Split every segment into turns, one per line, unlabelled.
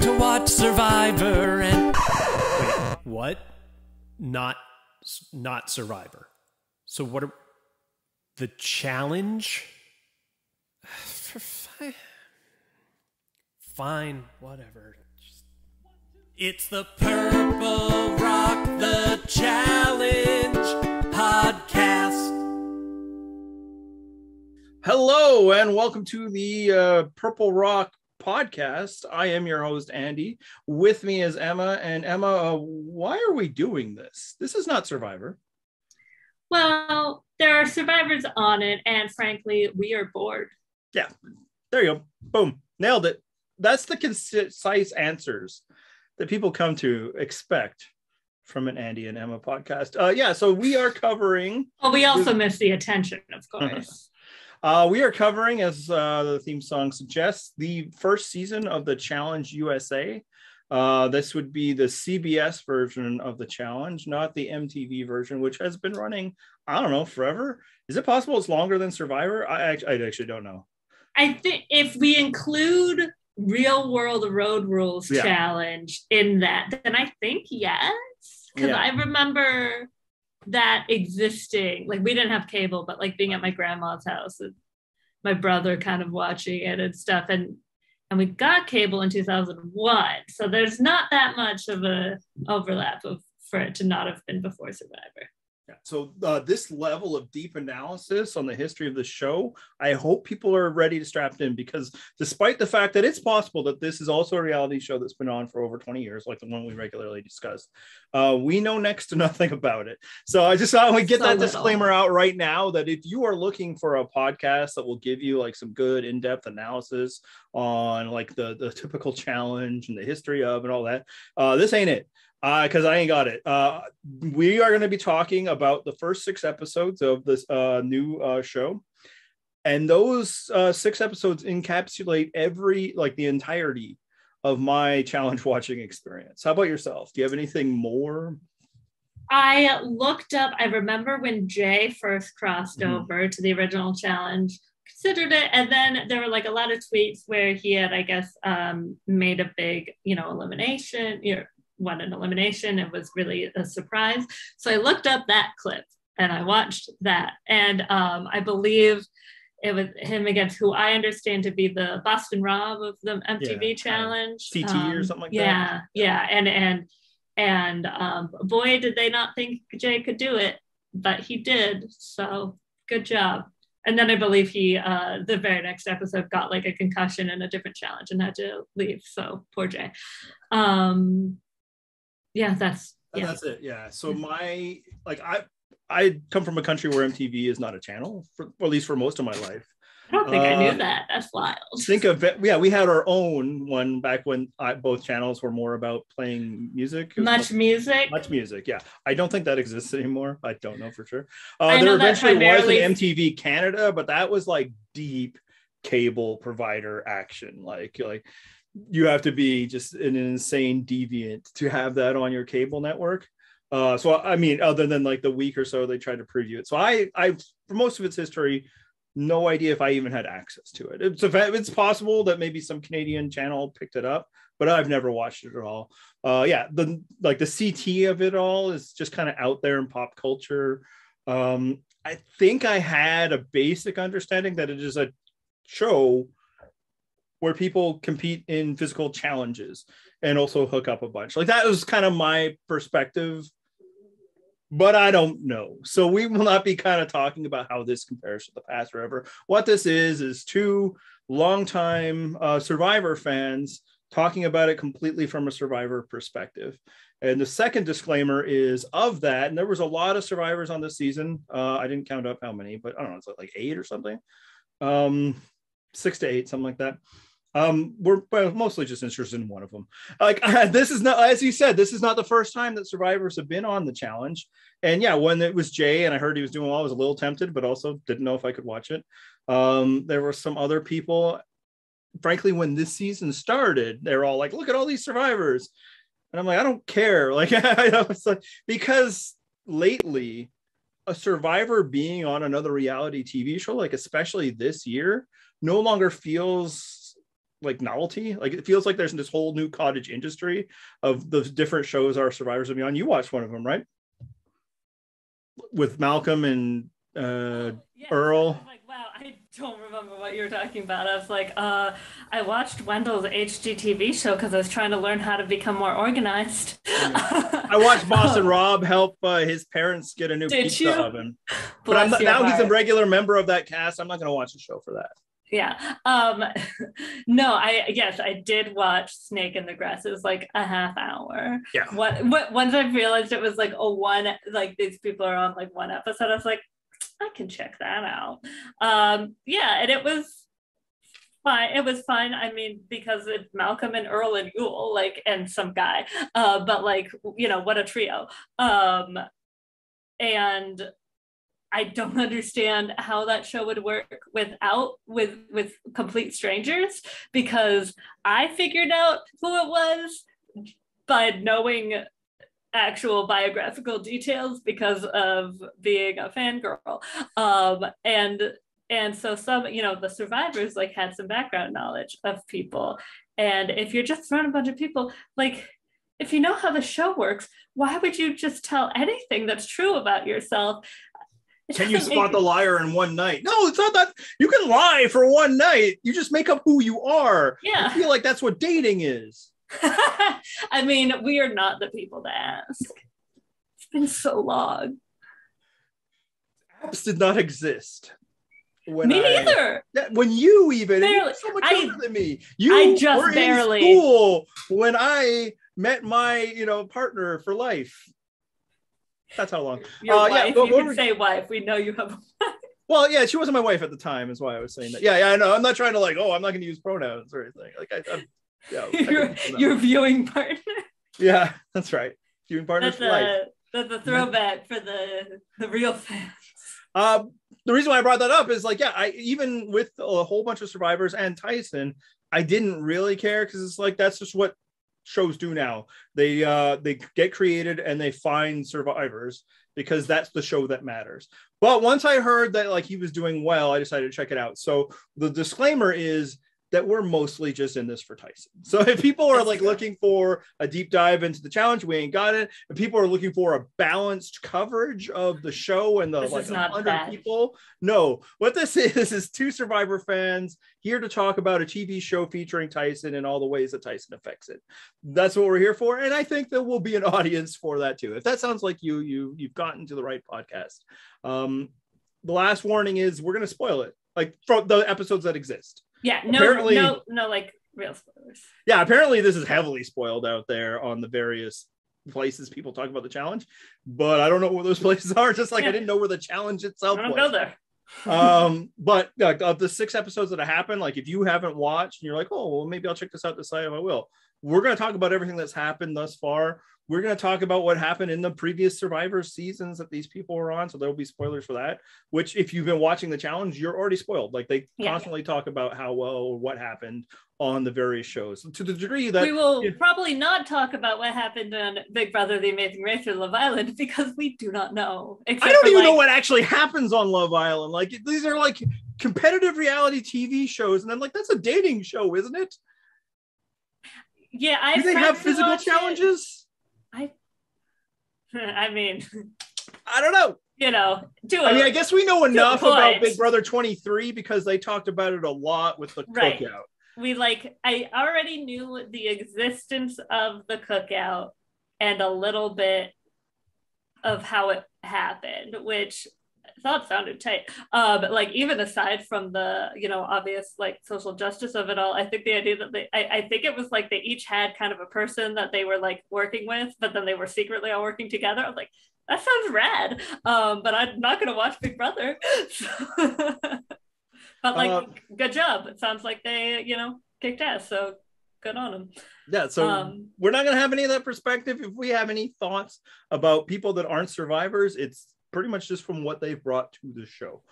to watch Survivor and... Wait, what? Not Survivor. So what are... The challenge? Fine, whatever. It's the Purple Rock The Challenge podcast.
Hello, and welcome to the Purple Rock podcast. I am your host, Andy. With me is Emma. And Emma, why are we doing this? This is not Survivor.
Well, there are survivors on it, and frankly, we are bored.
Yeah, there you go. Boom. Nailed it. That's the concise answers that people come to expect from an Andy and Emma podcast. So we are covering...
Oh, we also miss the attention, of course.
We are covering, as the theme song suggests, the first season of the Challenge USA. This would be the CBS version of the challenge, not the MTV version, which has been running, I don't know, forever. Is it possible it's longer than Survivor? I actually don't know.
I think if we include Real World Road Rules challenge in that, then I think yes. Because I remember that existing. Like, we didn't have cable, but like being at my grandma's house and my brother kind of watching it and stuff. And we got cable in 2001. So there's not that much of a overlap for it to not have been before Survivor.
Yeah. So this level of deep analysis on the history of the show, I hope people are ready to strap in, because despite the fact that it's possible that this is also a reality show that's been on for over 20 years, like the one we regularly discuss, we know next to nothing about it. So I just thought we'd get that disclaimer out right now, that if you are looking for a podcast that will give you like some good in-depth analysis on like the typical challenge and the history of and all that, this ain't it. Because I ain't got it. We are going to be talking about the first 6 episodes of this new show. And those 6 episodes encapsulate the entirety of my challenge watching experience. How about yourself? Do you have anything more?
I looked up, I remember when Jay first crossed over to the original challenge, considered it, and then there were like a lot of tweets where he had, I guess, made a big, elimination, won an elimination. It was really a surprise. So I looked up that clip and I watched that. And I believe it was him against who I understand to be the Boston Rob of the MTV challenge.
CT or something like that.
Yeah. And boy, did they not think Jay could do it, but he did. So good job. And then I believe he, the very next episode, got like a concussion in a different challenge and had to leave. So poor Jay. That's it. Yeah. So I come from a country where MTV is not a channel, at least for most of my life. I don't think I knew that. That's wild.
Think of it. Yeah, we had our own one back when both channels were more about playing music. Much music. Yeah. I don't think that exists anymore. I don't know for sure. There eventually was an MTV Canada, but that was like deep cable provider action. Like you have to be just an insane deviant to have that on your cable network. So I mean, other than like the week or so they tried to preview it. So I for most of its history, no idea if I even had access to it. It's possible that maybe some Canadian channel picked it up, but I've never watched it at all. The CT of it all is just kind of out there in pop culture. I think I had a basic understanding that it is a show where people compete in physical challenges and also hook up a bunch. Like, that was kind of my perspective, but I don't know. So we will not be kind of talking about how this compares to the past or ever. What this is 2 longtime Survivor fans talking about it completely from a Survivor perspective. And the second disclaimer is of that, and there was a lot of Survivors on this season. I didn't count up how many, but I don't know, it's like 8 or something. 6 to 8, something like that. We're mostly just interested in one of them. This is not, as you said, this is not the first time that Survivors have been on the challenge. And yeah, when it was Jay and I heard he was doing well, I was a little tempted, but also didn't know if I could watch it. There were some other people, frankly, when this season started, they were all like, look at all these Survivors. And I'm like, I don't care. Like, I know, it's like, because lately a Survivor being on another reality TV show, like especially this year, no longer feels like novelty. Like it feels like there's this whole new cottage industry of the different shows our survivors have been on. You watched one of them, right? With Malcolm and Earl.
Like, wow, I don't remember what you're talking about. I was like, I watched Wendell's HGTV show because I was trying to learn how to become more organized.
I watched Boston Rob help his parents get a new pizza oven. But now he's a regular member of that cast. I'm not going to watch the show for that.
Yeah. No, I did watch Snake in the Grass. It was like a half hour.
Yeah.
Once I realized it was like these people are on like one episode, I was like, I can check that out. Yeah, and it was fine. It was fine. I mean, because it's Malcolm and Earl and Yule, like, and some guy. But like, you know, what a trio. And I don't understand how that show would work with complete strangers, because I figured out who it was by knowing actual biographical details because of being a fangirl. And so some, you know, the survivors like had some background knowledge of people. And if you're just throwing a bunch of people, like, if you know how the show works, why would you just tell anything that's true about yourself?
Can you spot the liar in one night? No, it's not that. You can lie for one night. You just make up who you are.
Yeah.
I feel like that's what dating is.
I mean, we are not the people to ask. It's been so long.
Apps did not exist.
Me neither.
When you even,
barely.
You're so much older than me. You were
barely
in school when I met my, you know, partner for life. That's how long.
Your wife. You can say wife. We know you have a wife.
Well, yeah, she wasn't my wife at the time, is why I was saying that. Yeah, I know. I'm not trying to like, I'm not going to use pronouns or anything. Like,
your viewing partner.
Yeah, that's right. Viewing partner for life.
That's a throwback for the real fans.
The reason why I brought that up is like, I even with a whole bunch of survivors and Tyson, I didn't really care because it's like that's just what shows do now. They get created and they find survivors because that's the show that matters. But once I heard that like he was doing well, I decided to check it out. So the disclaimer is that we're mostly just in this for Tyson. So if people are like looking for a deep dive into the challenge, we ain't got it. If people are looking for a balanced coverage of the show and the like 100 people, no. What this is two Survivor fans here to talk about a TV show featuring Tyson and all the ways that Tyson affects it. That's what we're here for, and I think there will be an audience for that too. If that sounds like you've gotten to the right podcast. The last warning is we're going to spoil it, like from the episodes that exist.
Yeah, no, like real spoilers.
Yeah, apparently this is heavily spoiled out there on the various places people talk about the challenge, but I don't know where those places are. Just like I didn't know where the challenge itself was.
Go there.
But of the 6 episodes that have happened, like if you haven't watched and you're like, oh, well, maybe I'll check this out this time, I will. We're going to talk about everything that's happened thus far. We're going to talk about what happened in the previous Survivor seasons that these people were on. So there'll be spoilers for that, which if you've been watching the challenge, you're already spoiled. Like they constantly talk about how well or what happened on the various shows to the degree that
we will probably not talk about what happened on Big Brother, The Amazing Race, or Love Island because we do not know.
I don't even know what actually happens on Love Island. Like these are like competitive reality TV shows. And I'm like, that's a dating show, isn't it?
Yeah.
Do they have physical challenges?
I mean,
I don't know.
You know,
I guess we know enough about Big Brother 23 because they talked about it a lot with the cookout.
I already knew the existence of the cookout and a little bit of how it happened, which I thought sounded tight. But like even aside from the, you know, obvious like social justice of it all, I think the idea that I think it was like they each had kind of a person that they were like working with, but then they were secretly all working together. I was like, that sounds rad. But I'm not going to watch Big Brother. But like, good job. It sounds like they, you know, kicked ass. So good on them.
Yeah. So we're not going to have any of that perspective. If we have any thoughts about people that aren't survivors, it's pretty much just from what they've brought to the show.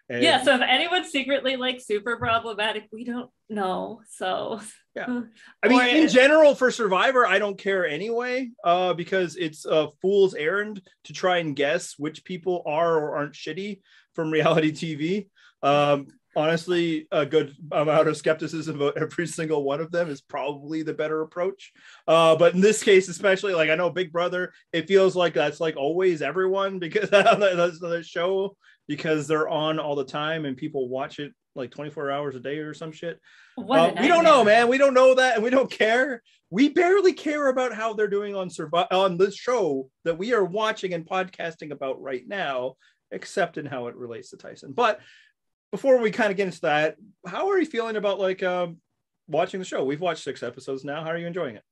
And
yeah, so if anyone's secretly like super problematic, we don't know. So
yeah, I mean, in general for Survivor, I don't care anyway, because it's a fool's errand to try and guess which people are or aren't shitty from reality TV. honestly, a good amount of skepticism about every single one of them is probably the better approach. But in this case, especially, like, I know Big Brother, it feels like that's like always everyone, because that's the show, because they're on all the time and people watch it like 24 hours a day or some shit. We don't know, man. We don't know that, and we don't care. We barely care about how they're doing on this show that we are watching and podcasting about right now, except in how it relates to Tyson. But before we kind of get into that, how are you feeling about like watching the show? We've watched 6 episodes now. How are you enjoying it?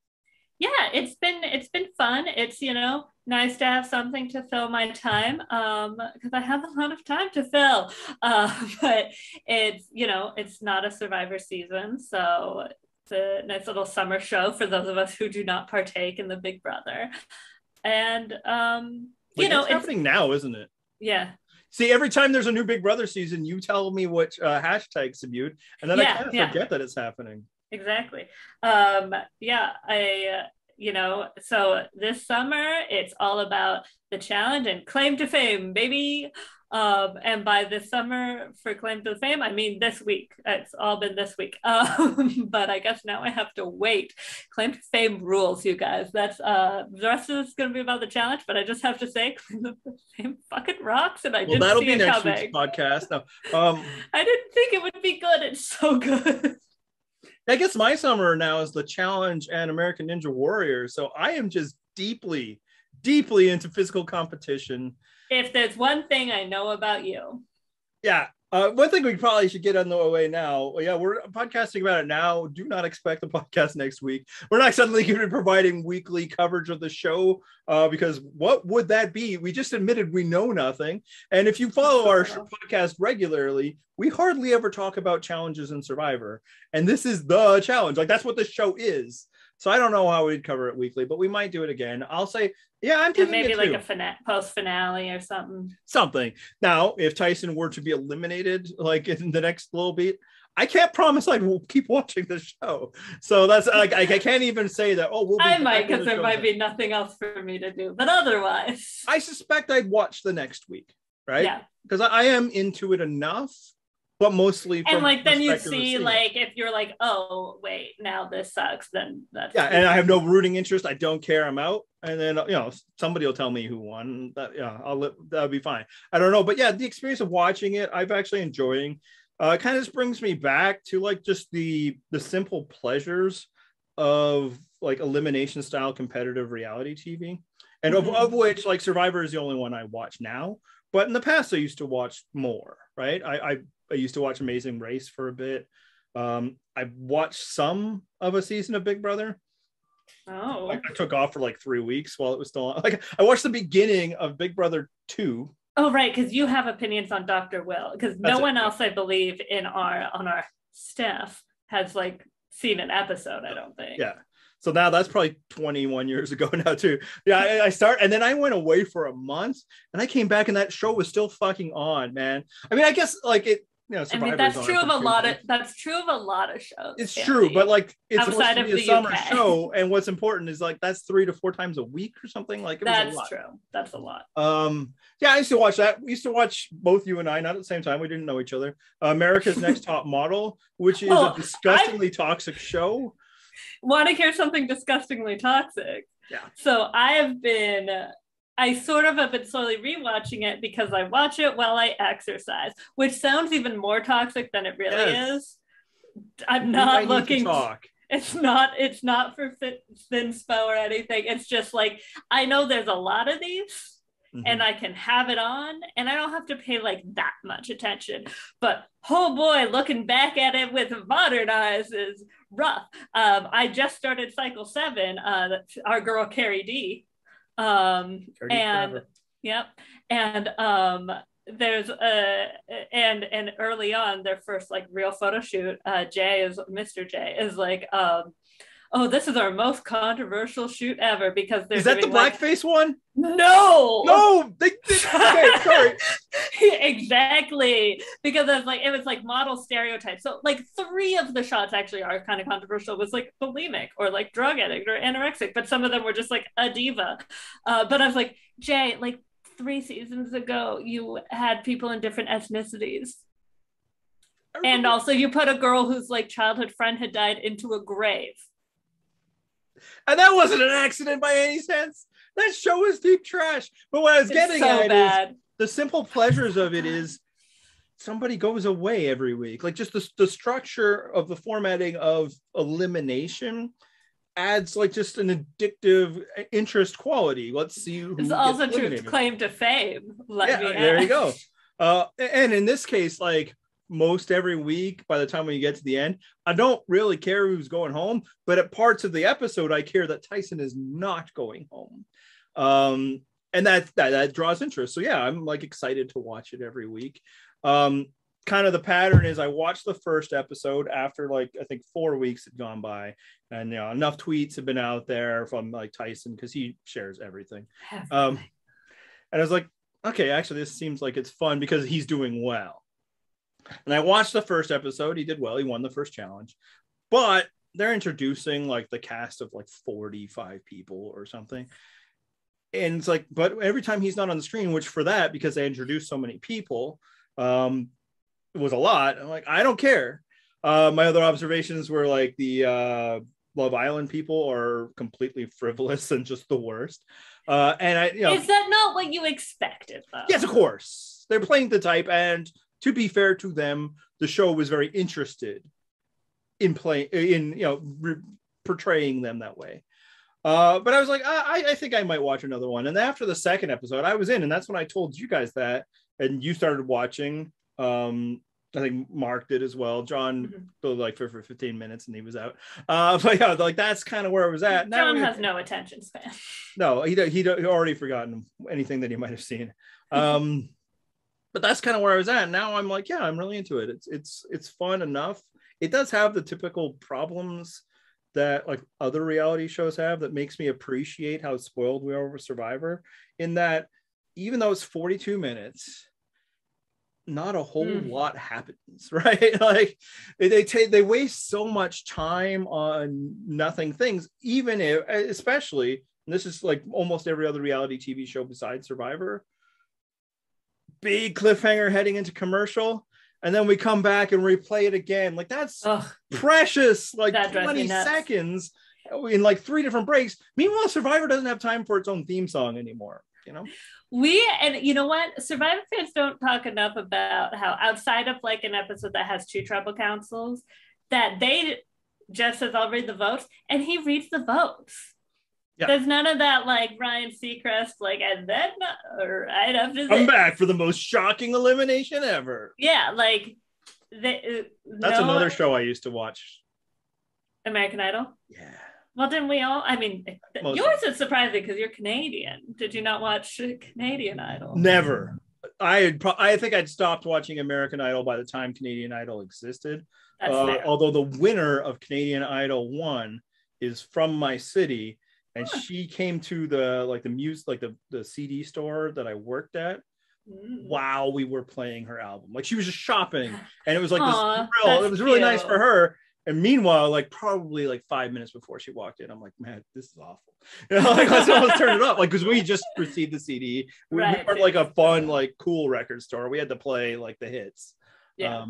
Yeah, it's been fun. It's, you know, nice to have something to fill my time, because I have a lot of time to fill. But it's, you know, it's not a Survivor season, so it's a nice little summer show for those of us who do not partake in the Big Brother. And you know,
it's happening now, isn't it?
Yeah.
See, every time there's a new Big Brother season, you tell me what hashtags to mute, and then I kind of forget that it's happening.
Exactly. You know, so this summer it's all about the challenge and claim to fame, baby. And by this summer, for claim to fame, I mean this week. It's all been this week. But I guess now I have to wait. Claim to fame rules, you guys. That's the rest of it's going to be about the challenge. But I just have to say, claim to fame fucking rocks, and I didn't
that'll
see
be
it
next
coming.
Week's podcast. No,
I didn't think it would be good. It's so good.
I guess my summer now is the challenge and American Ninja Warrior. So I am just deeply into physical competition.
If there's one thing I know about you.
Yeah. One thing we probably should get on the way now. Yeah, we're podcasting about it now. Do not expect the podcast next week. We're not suddenly going to be providing weekly coverage of the show, because what would that be? We just admitted we know nothing. And if you follow our podcast regularly, we hardly ever talk about challenges in Survivor. And this is the challenge. Like, that's what this show is. So I don't know how we'd cover it weekly, but we might do it again. I'll say, yeah, I'm taking
maybe
it
like
too.
a post finale or something.
Something. Now, if Tyson were to be eliminated, like in the next little bit, I can't promise I will keep watching the show. So that's like, I can't even say that. Oh,
I might, because there might be nothing else for me to do. But otherwise,
I suspect I'd watch the next week, right?
Yeah,
because I am into it enough. But mostly,
and like then you see, like, if you're like, oh wait, now this sucks, then that's
and I have no rooting interest. I don't care. I'm out, and then somebody will tell me who won. That'll be fine. I don't know, but yeah, the experience of watching it, I've actually enjoying. It kind of just brings me back to like just the simple pleasures of like elimination style competitive reality TV, and of which like Survivor is the only one I watch now. But in the past, I used to watch more. Right, I used to watch Amazing Race for a bit. I watched some of a season of Big Brother.
Oh.
I took off for like 3 weeks while it was still on. Like, I watched the beginning of Big Brother 2.
Oh, right, because you have opinions on Dr. Will. Because no one else, I believe, on our staff has like seen an episode, I don't think.
Yeah. So now that's probably 21 years ago now too. Yeah, I start, and then I went away for a month, and I came back, and that show was still fucking on, man. I mean, I guess like it. I mean,
that's true of a lot of shows.
It's true, but like it's
outside
supposed to be a summer show, and what's important is like that's 3 to 4 times a week or something. Like
that's true. That's a lot.
Yeah, I used to watch that. We used to watch both you and I, not at the same time. We didn't know each other. America's Next Top Model, which is a disgustingly toxic show.
Want to hear something disgustingly toxic?
Yeah.
So I sort of have been slowly rewatching it because I watch it while I exercise, which sounds even more toxic than it really is. I'm not looking to talk. It's not for Thinspo or anything. It's just like, I know there's a lot of these and I can have it on and I don't have to pay like that much attention. But oh boy, looking back at it with modern eyes is rough. I just started cycle 7, our girl Carrie D. There's and early on their first like real photo shoot, Mr. J is like, oh, this is our most controversial shoot ever because
is that the blackface one?
No,
they did. Okay, sorry.
Exactly, because it was like model stereotypes. So like 3 of the shots actually are kind of controversial. It was like bulimic or like drug addict or anorexic, but some of them were just like a diva. But I was like, Jay, like 3 seasons ago, you had people in different ethnicities. And also you put a girl whose like childhood friend had died into a grave.
And that wasn't an accident by any sense. That show is deep trash. But what I was getting at is the simple pleasures of it is somebody goes away every week. Like just the structure of the formatting of elimination adds like just an addictive interest quality. Let's see who
it's also true claim to fame.
There you go. And in this case, like most every week, by the time when you get to the end, I don't really care who's going home, but at parts of the episode, I care that Tyson is not going home. And that draws interest. So yeah, I'm like excited to watch it every week. Kind of the pattern is I watched the first episode after like I think 4 weeks had gone by, and enough tweets have been out there from like Tyson because he shares everything. And I was like, okay, actually this seems like it's fun because he's doing well. And I watched the first episode. He did well. He won the first challenge, but they're introducing like the cast of like 45 people or something. And it's like, but every time he's not on the screen, which for that, because they introduced so many people, it was a lot. I'm like, I don't care. My other observations were like the Love Island people are completely frivolous and just the worst. And
is that not what you expected though?
Yes, of course. They're playing the type, and to be fair to them, the show was very interested in portraying them that way. But I was like, I think I might watch another one. And after the second episode, I was in, and that's when I told you guys that, and you started watching. I think Mark did as well. John like for 15 minutes and he was out. But yeah, like that's kind of where I was at.
John has no attention span.
No, he'd already forgotten anything that he might have seen. But that's kind of where I was at. Now I'm like, yeah, I'm really into it. It's fun enough. It does have the typical problems that like other reality shows have that makes me appreciate how spoiled we are over Survivor, in that even though it's 42 minutes, not a whole lot happens, right? Like they waste so much time on nothing things, even if, especially, and this is like almost every other reality TV show besides Survivor, big cliffhanger heading into commercial, and then we come back and replay it again. Like that's precious, like 20 seconds in like 3 different breaks. Meanwhile, Survivor doesn't have time for its own theme song anymore, you know?
And you know what? Survivor fans don't talk enough about how outside of like an episode that has 2 tribal councils, that Jeff says, I'll read the votes, and he reads the votes. Yeah. There's none of that like Ryan Seacrest, like, and then right after
I'm back for the most shocking elimination ever.
Yeah, like
that's another show I used to watch.
American Idol?
Yeah.
Well, didn't we all? I mean, yours is surprising because you're Canadian. Did you not watch Canadian Idol?
Never. I think I'd stopped watching American Idol by the time Canadian Idol existed. Although the winner of Canadian Idol 1 is from my city. And she came to the CD store that I worked at while we were playing her album. Like she was just shopping, and it was like this thrill. It was really nice for her. And meanwhile, like probably like 5 minutes before she walked in, I'm like, man, this is awful. You know, like let's almost turn it up. Like because we just received the CD. We weren't like a fun, like cool record store. We had to play like the hits. Yeah.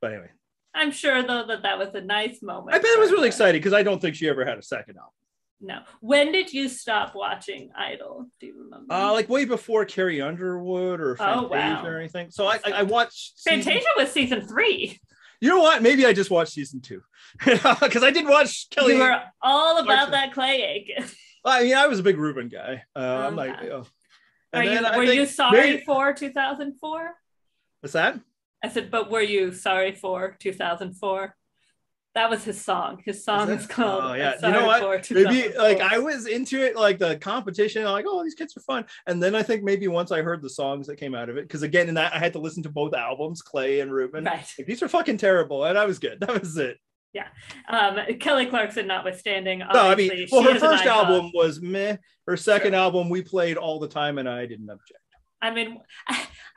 But anyway,
I'm sure though that was a nice moment.
I bet it was really exciting because I don't think she ever had a second album.
No. When did you stop watching Idol? Do you remember?
Like way before Carrie Underwood or Fantasia or anything. So I watched
Fantasia was season 3.
You know what? Maybe I just watched season 2 because I did watch Kelly.
You were all about that Clay Aiken.
I mean, I was a big Ruben guy. I'm like,
were you sorry for 2004?
What's that?
I said, but were you sorry for 2004? That was his song. His song is called. Oh yeah,
you know what? Maybe like I was into it, like the competition. I'm like, oh, these kids are fun. And then I think maybe once I heard the songs that came out of it, because again, in that I had to listen to both albums, Clay and Ruben.
Right.
Like, these are fucking terrible, and I was good. That was it.
Yeah. Kelly Clarkson notwithstanding.
No, I mean, well, her first album was meh. Her second album we played all the time, and I didn't object.
I mean,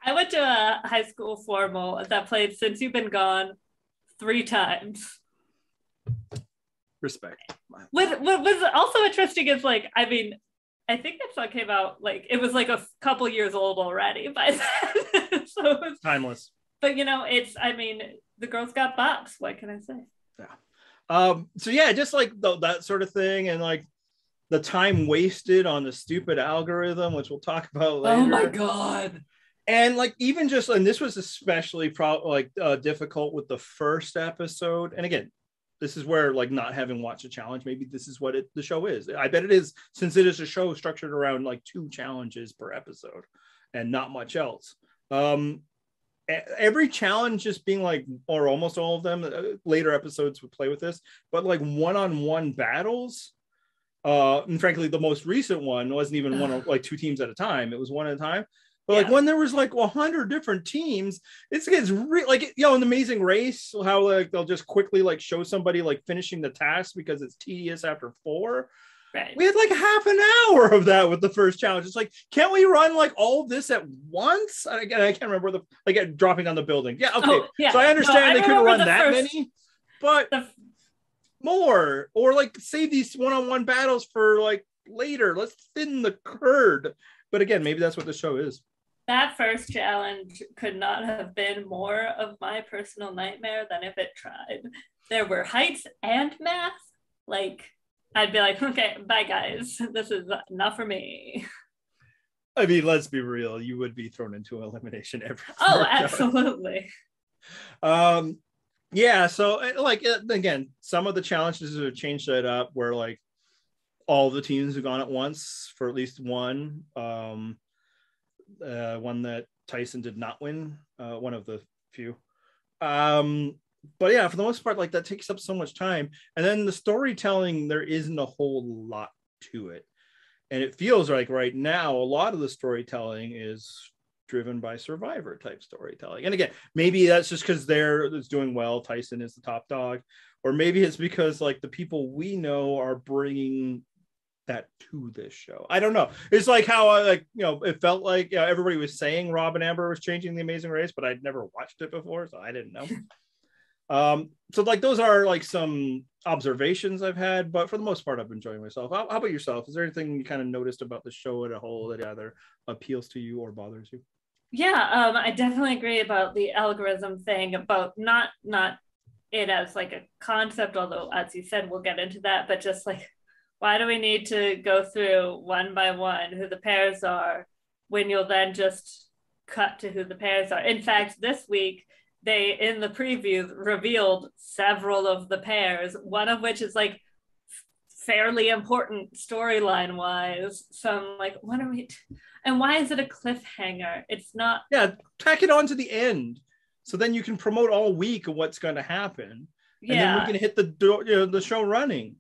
I went to a high school formal that played Since You've Been Gone 3 times.
Respect.
What was also interesting is like, I mean, I think that song came out like it was like a couple years old already by then. So it was
timeless.
But you know, it's, I mean, the girls got bops. What can I say?
Yeah. So yeah, just like that sort of thing, and like the time wasted on the stupid algorithm, which we'll talk about later.
Oh my God.
And like even just, and this was especially difficult with the first episode. And again, this is where like not having watched a challenge, maybe this is what the show is. I bet it is, since it is a show structured around like 2 challenges per episode and not much else. Every challenge just being like, or almost all of them, later episodes would play with this, but like one-on-one battles. And frankly, the most recent one wasn't even one of like 2 teams at a time. It was one at a time. But like when there was like 100 different teams, it's like, an Amazing Race, how like they'll just quickly like show somebody like finishing the task because it's tedious after 4.
Right.
We had like half an hour of that with the first challenge. It's like, can't we run like all of this at once? Again, I can't remember dropping down the building. Yeah, okay.
Oh, yeah.
So I understand they couldn't run that
first...
many, but more, or like save these one-on-one battles for like later. Let's thin the curd. But again, maybe that's what the show is.
That first challenge could not have been more of my personal nightmare than if it tried. There were heights and math. Like, I'd be like, okay, bye guys. This is not for me.
I mean, let's be real. You would be thrown into elimination every time.
Oh, absolutely.
Yeah, so like, again, some of the challenges have changed that up where like all the teams have gone at once for at least one. One that Tyson did not win, one of the few. But yeah, for the most part, like that takes up so much time. And then the storytelling, there isn't a whole lot to it. And it feels like right now, a lot of the storytelling is driven by Survivor type storytelling. And again, maybe that's just because it's doing well. Tyson is the top dog. Or maybe it's because like the people we know are bringing that to this show. I don't know. It's like how it felt like everybody was saying Rob and Amber was changing the Amazing Race, but I'd never watched it before, so I didn't know. So like those are like some observations I've had, but for the most part I've been enjoying myself. How about yourself? Is there anything you kind of noticed about the show as a whole that either appeals to you or bothers you?
Yeah, I definitely agree about the algorithm thing, about not it as like a concept, although as you said we'll get into that, but just like, why do we need to go through one by one who the pairs are when you'll then just cut to who the pairs are? In fact, this week, they, in the preview, revealed several of the pairs, one of which is like fairly important storyline wise. So I'm like, what are we... And why is it a cliffhanger? It's not...
Yeah, tack it on to the end. So then you can promote all week of what's going to happen. And then we can hit the show running.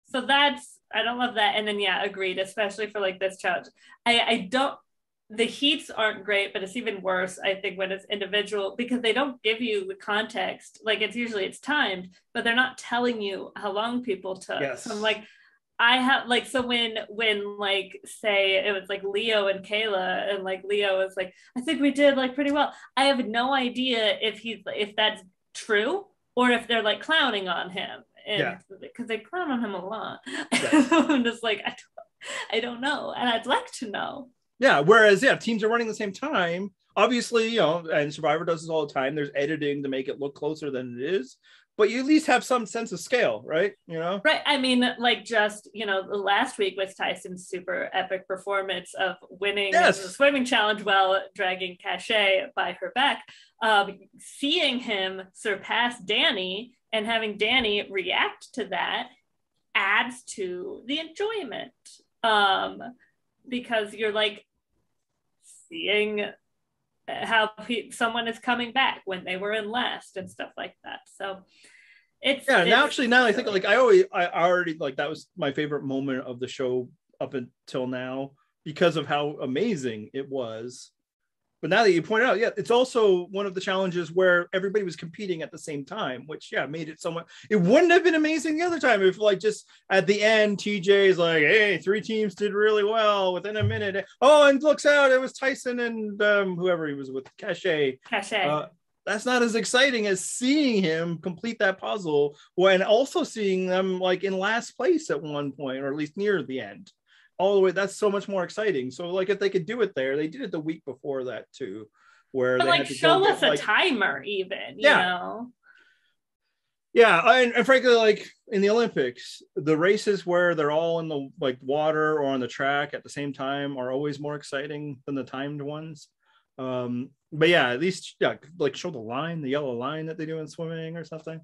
So I don't love that. And then, yeah, agreed, especially for like this challenge. I don't, the heats aren't great, but it's even worse, I think, when it's individual, because they don't give you the context. Like it's timed, but they're not telling you how long people took.
Yes.
So I'm like, I have like, so when like, say it was like Leo and Kayla, and like Leo was like, I think we did like pretty well. I have no idea if that's true or if they're like clowning on him. And because they clown on him a lot. Yes. I'm just like, I don't know. And I'd like to know.
Yeah. Whereas, teams are running the same time. Obviously, and Survivor does this all the time. There's editing to make it look closer than it is. But you at least have some sense of scale, right?
Right. I mean, like just, last week was Tyson's super epic performance of winning the swimming challenge while dragging Cachet by her back. Seeing him surpass Danny and having Danny react to that adds to the enjoyment, because you're like seeing how someone is coming back when they were in last and stuff like that. So now I think like I already like that was my favorite moment of the show up until now because of how amazing it was. But now that you point out, it's also one of the challenges where everybody was competing at the same time, which made it somewhat. It wouldn't have been amazing the other time if like just at the end TJ is like, hey, 3 teams did really well within a minute. Oh, and looks out, it was Tyson and whoever he was with, Cachet. That's not as exciting as seeing him complete that puzzle, and also seeing them like in last place at one point, or at least near the end. All the way, that's so much more exciting. So like if they could do it there, they did it the week before that too,
where
but
they
like
had to
show us a timer even, you know.
Yeah, and frankly, like in the Olympics, the races where they're all in the like water or on the track at the same time are always more exciting than the timed ones. But yeah, at least like show the line, the yellow line that they do in swimming or something.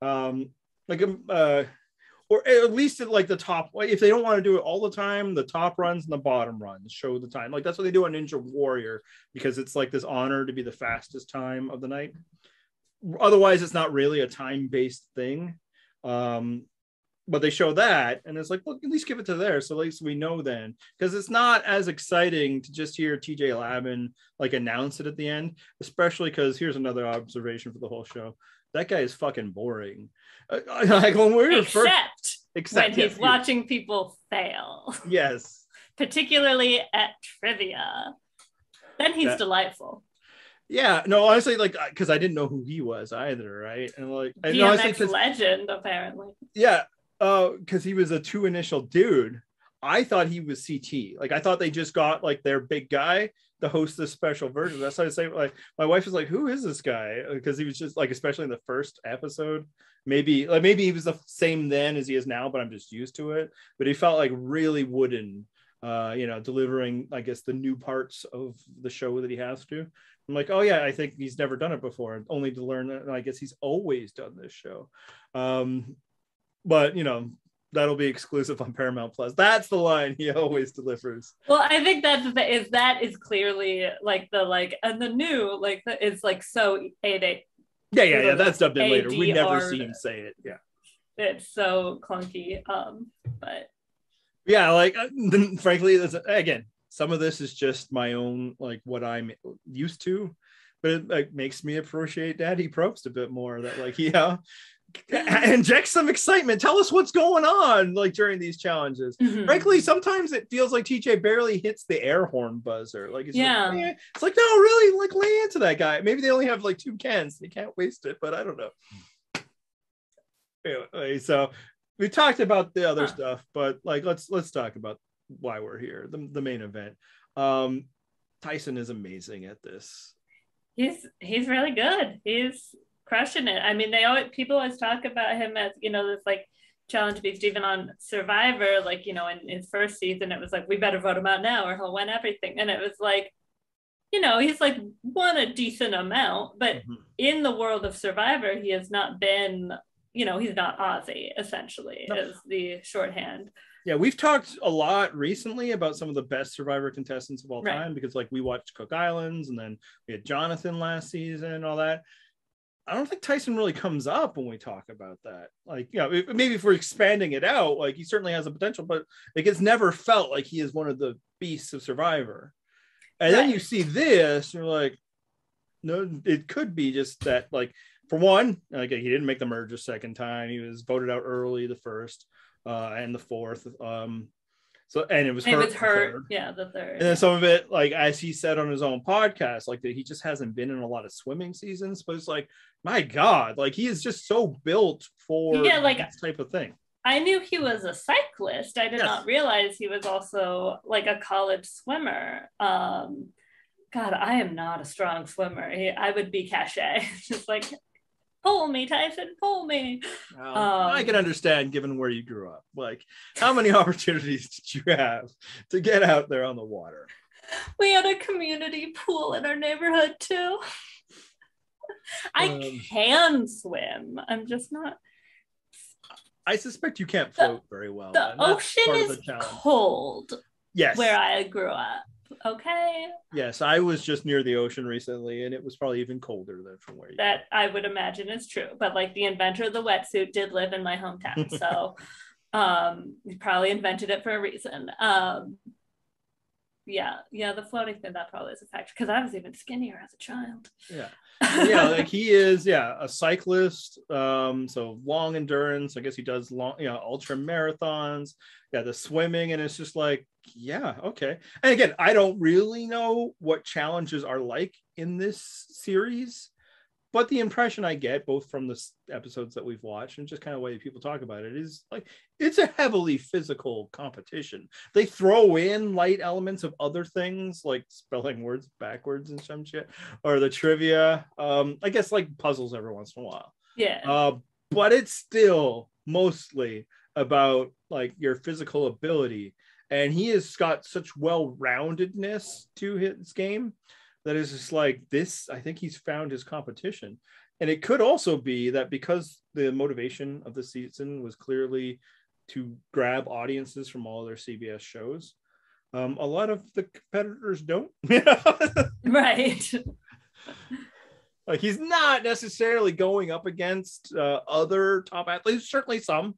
Or at least at like the top, like if they don't want to do it all the time, the top runs and the bottom runs show the time. Like that's what they do on Ninja Warrior, because it's like this honor to be the fastest time of the night. Otherwise, it's not really a time-based thing. But they show that, and it's like, well, at least give it to there, so at least we know then, because it's not as exciting to just hear TJ Lavin like announce it at the end, especially because here's another observation for the whole show: that guy is fucking boring. Like when we were
except when he's watching people fail.
Yes,
particularly at trivia, then he's delightful.
Yeah, no, honestly, like, because I didn't know who he was either, right? And like,
DMX legend, apparently.
Yeah, because he was a 2 initial dude. I thought he was CT. Like, I thought they just got like their big guy to host this special version. That's why I say, like, my wife was like, "Who is this guy?" Because he was just like, especially in the first episode, maybe he was the same then as he is now, but I'm just used to it. But he felt like really wooden, delivering, I guess, the new parts of the show that he has to. I'm like, oh yeah, I think he's never done it before, only to learn that. And I guess he's always done this show. But that'll be exclusive on Paramount Plus. That's the line he always delivers.
Well, I think that is clearly like and the new it's like so 8-8.
Yeah. That's dubbed in later. We never see him say it. Yeah,
it's so clunky. But
yeah, like frankly, again, some of this is just my own, like what I'm used to, but it like makes me appreciate Daddy Probst a bit more. That like, inject some excitement. Tell us what's going on like during these challenges. Mm-hmm. Frankly, sometimes it feels like TJ barely hits the air horn buzzer. Like it's it's like, no, really, like lay into that guy. Maybe they only have like 2 cans. They can't waste it, but I don't know. Anyway, so we talked about the other stuff, but like let's talk about why we're here, the main event. Tyson is amazing at this.
He's really good. He's crushing it. I mean, people always talk about him as this like challenge beast. Even on Survivor, like in his first season, it was like, we better vote him out now or he'll win everything. And it was like, he's like won a decent amount, but in the world of Survivor, he has not been, he's not Aussie, essentially, is the shorthand.
Yeah, we've talked a lot recently about some of the best Survivor contestants of all time, because like we watched Cook Islands, and then we had Jonathan last season and all that. I don't think Tyson really comes up when we talk about that. Like, maybe if we're expanding it out, like he certainly has a potential, but like it's never felt like he is one of the beasts of Survivor. And then you see this, you're like, no, it could be just that, like, for one, like he didn't make the merge a second time. He was voted out early the first and the fourth. So, and it was hurt.
Yeah, the third.
And then some of it, like as he said on his own podcast, like that he just hasn't been in a lot of swimming seasons. But it's like, my God, like he is just so built for this type of thing.
I knew he was a cyclist. I did not realize he was also like a college swimmer. God, I am not a strong swimmer. I would be cachet. Just like, pull me, Tyson, pull me.
I can understand, given where you grew up. Like, how many opportunities did you have to get out there on the water?
We had a community pool in our neighborhood too. I can swim. I'm just not.
I suspect you can't float very well.
The ocean is cold.
Yes.
Where I grew up. Okay.
Yes, I was just near the ocean recently, and it was probably even colder than from where you
That I would imagine is true. But like the inventor of the wetsuit did live in my hometown. So he probably invented it for a reason. The floating thing, that probably is a factor, because I was even skinnier as a child.
Like he is a cyclist, so long endurance. I guess he does long ultra marathons, the swimming, and it's just like, okay. And again, I don't really know what challenges are like in this series, But the impression I get, both from the episodes that we've watched and just kind of way people talk about it, is like it's a heavily physical competition. They throw in light elements of other things like spelling words backwards and some shit, or the trivia. I guess like puzzles every once in a while.
Yeah.
But it's still mostly about like your physical ability. And he has got such well-roundedness to his game that is just like this. I think he's found his competition. And it could also be that because the motivation of the season was clearly to grab audiences from all their CBS shows, a lot of the competitors don't.
Right.
Like he's not necessarily going up against other top athletes, certainly some.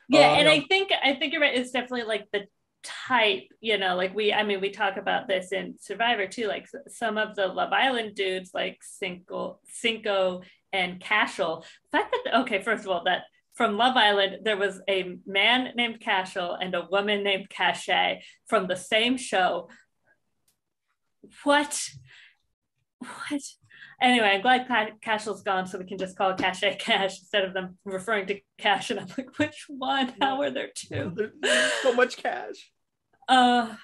Yeah, and I think you're right. It's definitely like the type, like we talk about this in Survivor too, like some of the Love Island dudes like Cinco and Cashel. The fact that, okay, first of all, that from Love Island, there was a man named Cashel and a woman named Cache from the same show. What? Anyway, I'm glad Cashel's gone, so we can just call Cache Cash instead of them referring to Cash. And I'm like, which one? How are there two?
There's so much cash.
And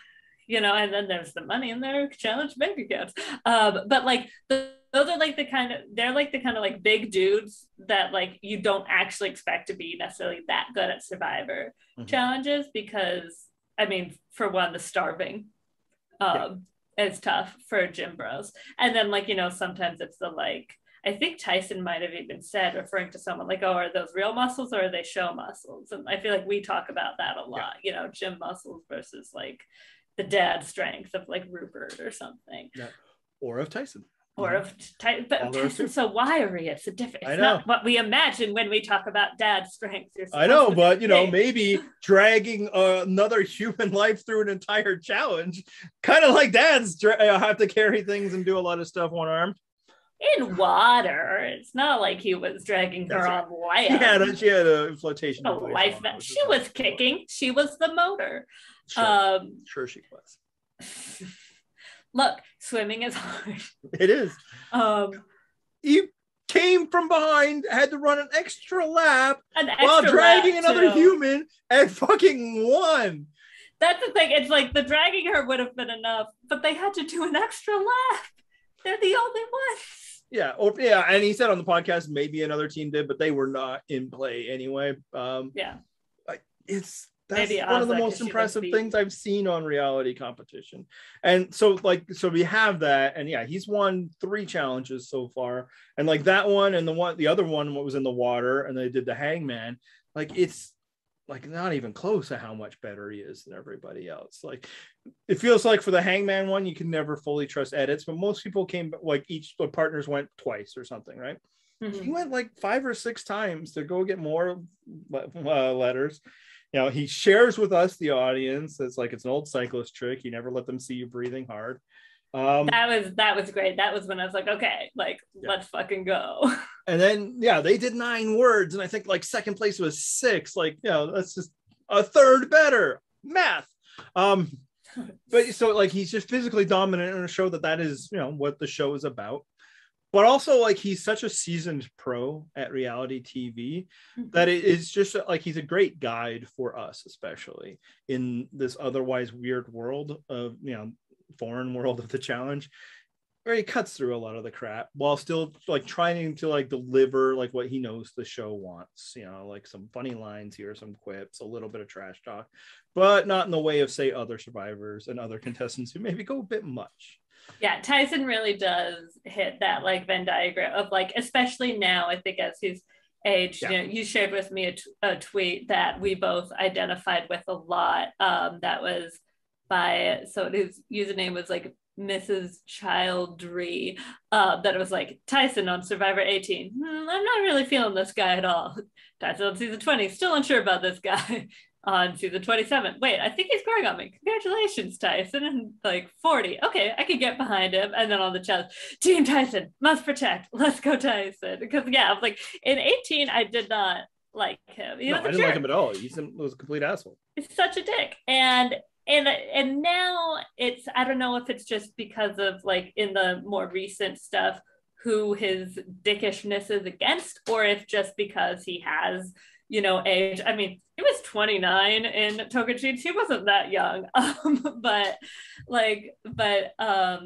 then there's the money in their challenge bank accounts. But like those are like the kind of like big dudes that like you don't actually expect to be necessarily that good at Survivor challenges, because I mean, for one, the starving. It's tough for gym bros. And then like, sometimes it's the like, I think Tyson might have even said, referring to someone like, oh, are those real muscles or are they show muscles? And I feel like we talk about that a lot, gym muscles versus like the dad strength of like Rupert or something.
Yeah. Or of Tyson.
Or of Tyson, but Tyson's so wiry. It's not what we imagine when we talk about dad strength.
I know, but maybe dragging another human life through an entire challenge, kind of like dads have to carry things and do a lot of stuff one arm.
In water, it's not like he was dragging her on land.
She had a flotation.
Life that she was kicking. She was the motor.
Sure she was.
Look, swimming is hard.
It is. He came from behind, had to run an extra lap while dragging another human, and fucking won.
That's the thing. It's like the dragging her would have been enough, but they had to do an extra lap. They're the only ones.
Yeah, and he said on the podcast maybe another team did, but they were not in play anyway. That's maybe one of the most impressive things I've seen on reality competition. And so we have that, and he's won 3 challenges so far. And like that one and the other one was in the water, and they did the hangman. Like it's like not even close to how much better he is than everybody else. Like it feels like for the hangman one, you can never fully trust edits, but most people came, like each the partners went twice or something, right? He went like 5 or 6 times to go get more letters. He shares with us, the audience. It's like it's an old cyclist trick. You never let them see you breathing hard.
That was great. That was when I was like, okay, let's fucking go.
And then they did 9 words, and I think like second place was 6. Like that's just a third better math. But so like he's just physically dominant in a show that is what the show is about. But also, like, he's such a seasoned pro at reality TV that it is just like he's a great guide for us, especially in this otherwise weird world of, foreign world of the challenge, where he cuts through a lot of the crap while still like trying to like deliver like what he knows the show wants, like some funny lines here, some quips, a little bit of trash talk, but not in the way of, say, other survivors and other contestants who maybe go a bit much.
Yeah, Tyson really does hit that like Venn diagram of like, especially now, I think as he's aged, you shared with me a tweet that we both identified with a lot. That was so his username was like Mrs. Childry, that it was like Tyson on Survivor 18. I'm not really feeling this guy at all. Tyson on season 20, still unsure about this guy. On season 27, wait, I think he's growing on me. Congratulations, Tyson. And like 40, okay, I can get behind him. And then on the chest, Team Tyson must protect. Let's go, Tyson. Because I was like, in 18, I did not like him. I
didn't like him at all. He was a complete asshole.
He's such a dick. And now it's, I don't know if it's just because of like in the more recent stuff who his dickishness is against, or if just because he has, you know, age. I mean, he was 29 in Togechi's. He wasn't that young.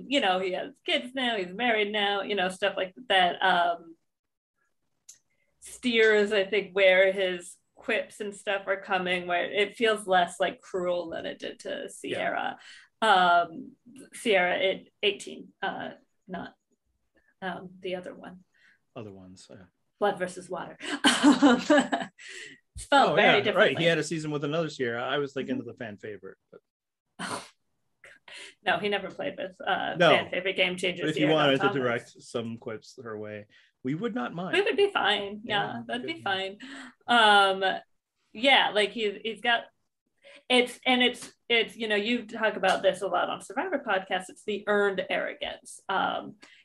You know, he has kids now, he's married now, you know, stuff like that. Steers, I think, where his quips and stuff are coming, where it feels less like cruel than it did to Sierra. Yeah. Sierra at 18, not the other one.
Other ones.
Blood versus Water. Spelled very differently.
Right. He had a season with another Sierra. I was thinking of the fan favorite. But...
No, he never played with fan favorite Game Changer.
But if
Sierra
you wanted to direct some quips her way, we would not mind.
We would be fine. Yeah, that'd be fine. Yeah, like he's got it's you know, you talk about this a lot on Survivor podcasts. It's the earned arrogance,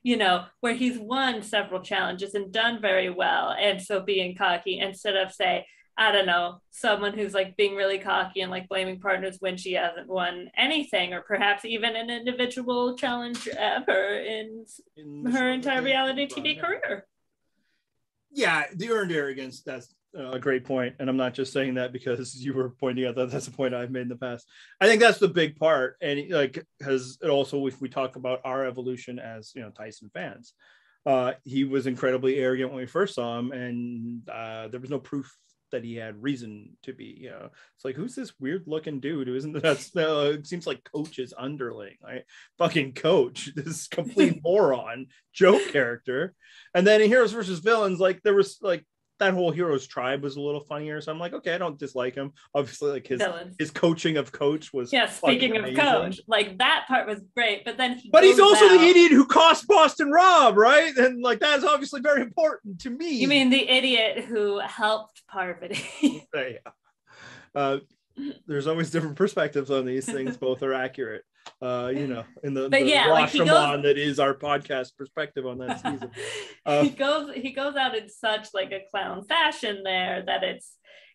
you know, where he's won several challenges and done very well, and so being cocky instead of, say, I don't know, someone who's like being really cocky and like blaming partners when she hasn't won anything, or perhaps even an individual challenge ever in her entire reality TV career.
Yeah, the earned arrogance, that's a great point. And I'm not just saying that because you were pointing out that that's a point I've made in the past. I think that's the big part. And like, because it also, if we talk about our evolution as, you know, Tyson fans, he was incredibly arrogant when we first saw him, and there was no proof that he had reason to be. You know, it's like, who's this weird looking dude who isn't that it seems like Coach's underling, right? Fucking Coach, this complete moron joke character. And then in Heroes versus Villains, like there was like that whole Heroes tribe was a little funnier, so I'm like, okay, I don't dislike him. Obviously, like his coaching of Coach was
speaking of amazing. Coach, like that part was great, but then
he's also the idiot who cost Boston Rob, right? And like that is obviously very important to me.
You mean the idiot who helped Parvati?
Yeah. There's always different perspectives on these things. Both are accurate. You know, in the Rashomon that is our podcast perspective on that season.
He goes out in such like a clown fashion there that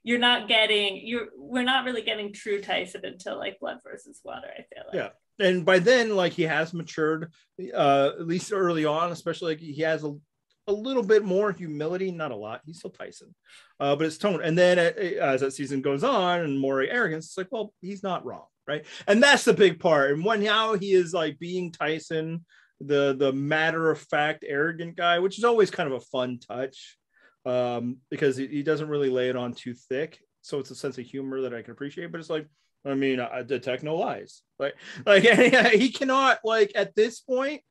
we're not really getting true Tyson until like Blood versus Water, I feel like.
Yeah. And by then, like, he has matured, at least early on, especially like he has a little bit more humility, not a lot. He's still Tyson, but it's tone. And then as that season goes on and more arrogance, it's like, well, he's not wrong, right? And that's the big part. And now he is like being Tyson, the matter of fact, arrogant guy, which is always kind of a fun touch, because he doesn't really lay it on too thick. So it's a sense of humor that I can appreciate. But it's like, I mean, I detect no lies. Like he cannot, like, at this point,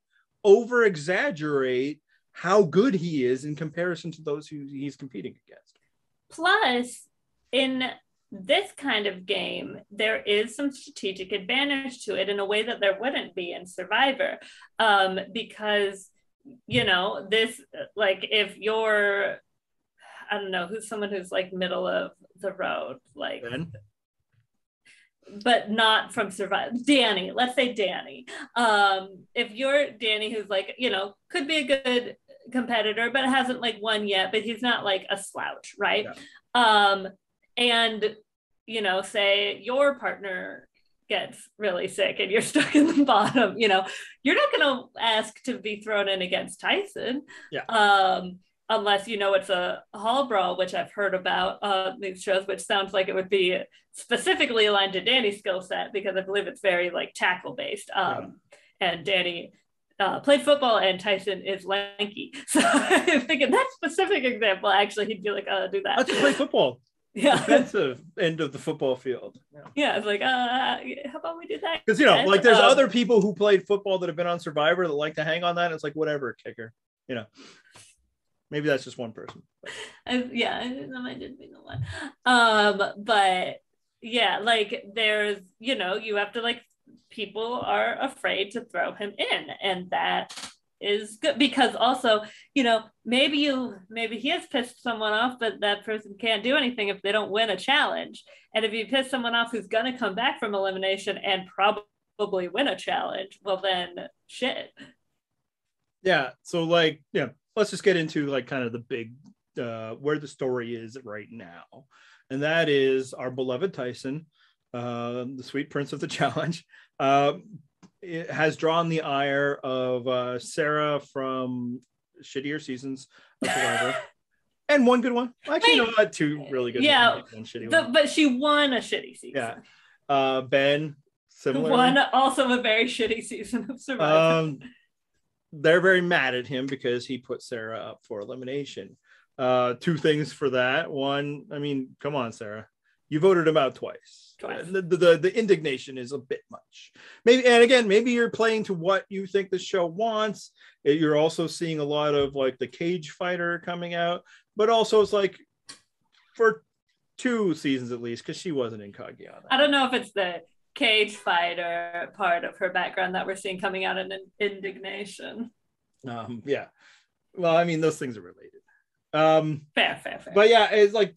over exaggerate how good he is in comparison to those who he's competing against.
Plus, in this kind of game, there is some strategic advantage to it in a way that there wouldn't be in Survivor, because, you know, this, like, if you're, I don't know, who's someone who's like middle of the road, like, Ben? But not from Survivor. Danny, let's say Danny. If you're Danny, who's like, you know, could be a good competitor, but hasn't like won yet, but he's not like a slouch, right? Yeah. And, you know, say your partner gets really sick and you're stuck in the bottom, you know, you're not going to ask to be thrown in against Tyson. Yeah. Unless, you know, it's a hall brawl, which I've heard about these shows, which sounds like it would be specifically aligned to Danny's skill set, because I believe it's very like tackle based. And Danny played football and Tyson is lanky. So I'm thinking that specific example, actually, he'd be like, do that.
Let's play football. Yeah. Defensive end of the football field.
Yeah, it's like, how about we do that?
Because, you know, like there's other people who played football that have been on Survivor that like to hang on that. It's like, whatever, kicker, you know. Maybe that's just one person.
Yeah, that might just be the one. But yeah, like there's, you know, you have to, like, people are afraid to throw him in, and that is good, because also, you know, maybe he has pissed someone off, but that person can't do anything if they don't win a challenge. And if you piss someone off who's gonna come back from elimination and probably win a challenge, well then shit.
Yeah, so like, yeah, let's just get into like kind of the big where the story is right now, and that is our beloved Tyson, the sweet prince of the challenge. It has drawn the ire of Sarah from shittier seasons of Survivor. And one good one. Actually, no, not two really good ones. One shitty one.
But she won a shitty season.
Yeah. Ben, similarly.
Won also a very shitty season of Survivor.
They're very mad at him because he put Sarah up for elimination. Two things for that. One, I mean, come on, Sarah. You voted him out twice. The indignation is a bit much. Maybe you're playing to what you think the show wants. You're also seeing a lot of like the cage fighter coming out, but also it's like for 2 seasons at least, because she wasn't in Kagiana.
I don't know if it's the cage fighter part of her background that we're seeing coming out in indignation.
Yeah. Well, I mean, those things are related.
Fair.
But yeah, it's like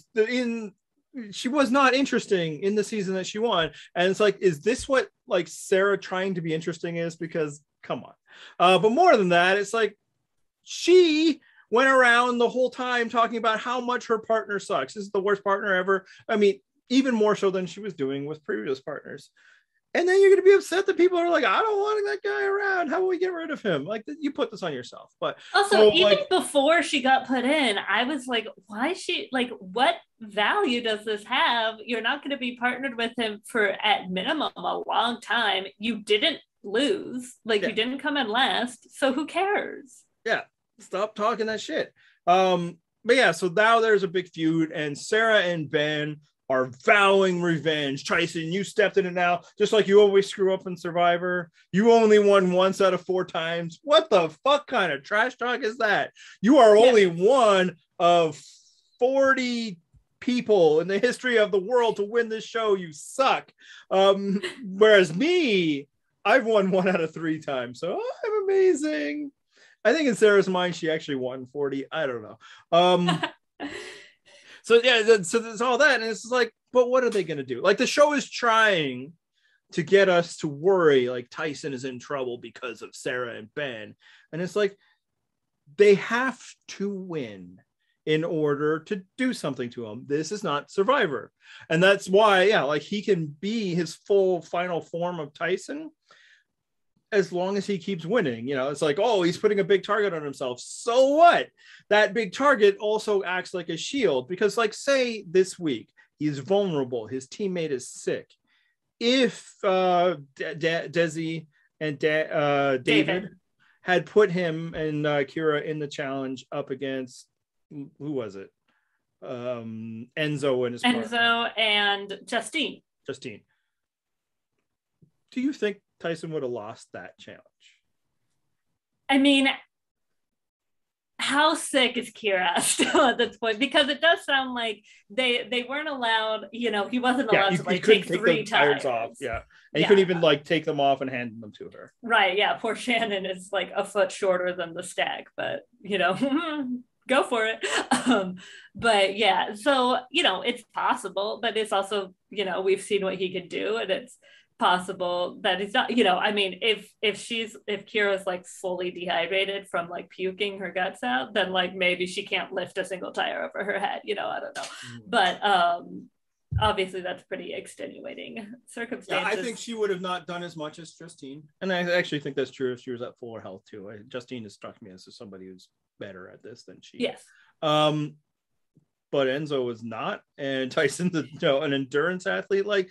she was not interesting in the season that she won, and it's like, is this what like Sarah trying to be interesting is? Because come on. But more than that, it's like she went around the whole time talking about how much her partner sucks. This is the worst partner ever. I mean, even more so than she was doing with previous partners. And then you're going to be upset that people are like, I don't want that guy around. How will we get rid of him? Like, you put this on yourself. But
also, even before she got put in, I was like, why is she, like, what value does this have? You're not going to be partnered with him for, at minimum, a long time. You didn't lose. Like, you didn't come in last. So who cares?
Yeah. Stop talking that shit. But yeah, so now there's a big feud, and Sarah and Ben are vowing revenge. Tyson, you stepped in it now, just like you always screw up in Survivor. You only won once out of 4 times. What the fuck kind of trash talk is that? You are only one of 40 people in the history of the world to win this show. You suck. Whereas me, I've won 1 out of 3 times, so I'm amazing. I think in Sarah's mind, she actually won 40. I don't know. So yeah, so there's all that, and it's like, but what are they going to do? Like, the show is trying to get us to worry, like Tyson is in trouble because of Sarah and Ben, and it's like they have to win in order to do something to him. This is not Survivor, and that's why, yeah, like he can be his full final form of Tyson as long as he keeps winning. You know, it's like, oh, he's putting a big target on himself. So what? That big target also acts like a shield, because like, say this week, he's vulnerable. His teammate is sick. If Desi and David had put him and Kira in the challenge up against, who was it? Enzo and his partner.
And Justine.
Do you think Tyson would have lost that challenge?
I mean, how sick is Kira still at this point? Because it does sound like they weren't allowed, you know, he wasn't allowed to like take 3 tires off.
Yeah. And he couldn't even like take them off and hand them to her.
Right. Yeah. Poor Shannon is like a foot shorter than the stag, but you know, go for it. But yeah, so, you know, it's possible, but it's also, you know, we've seen what he could do, and it's possible that he's not, you know, I mean, if Kira's like fully dehydrated from like puking her guts out, then like maybe she can't lift a single tire over her head, you know, I don't know. But obviously that's pretty extenuating circumstances.
Yeah, I think she would have not done as much as Justine, and I actually think that's true if she was at full health too. Justine has struck me as somebody who's better at this than she.
Yes.
But Enzo was not, and Tyson's an endurance athlete. Like,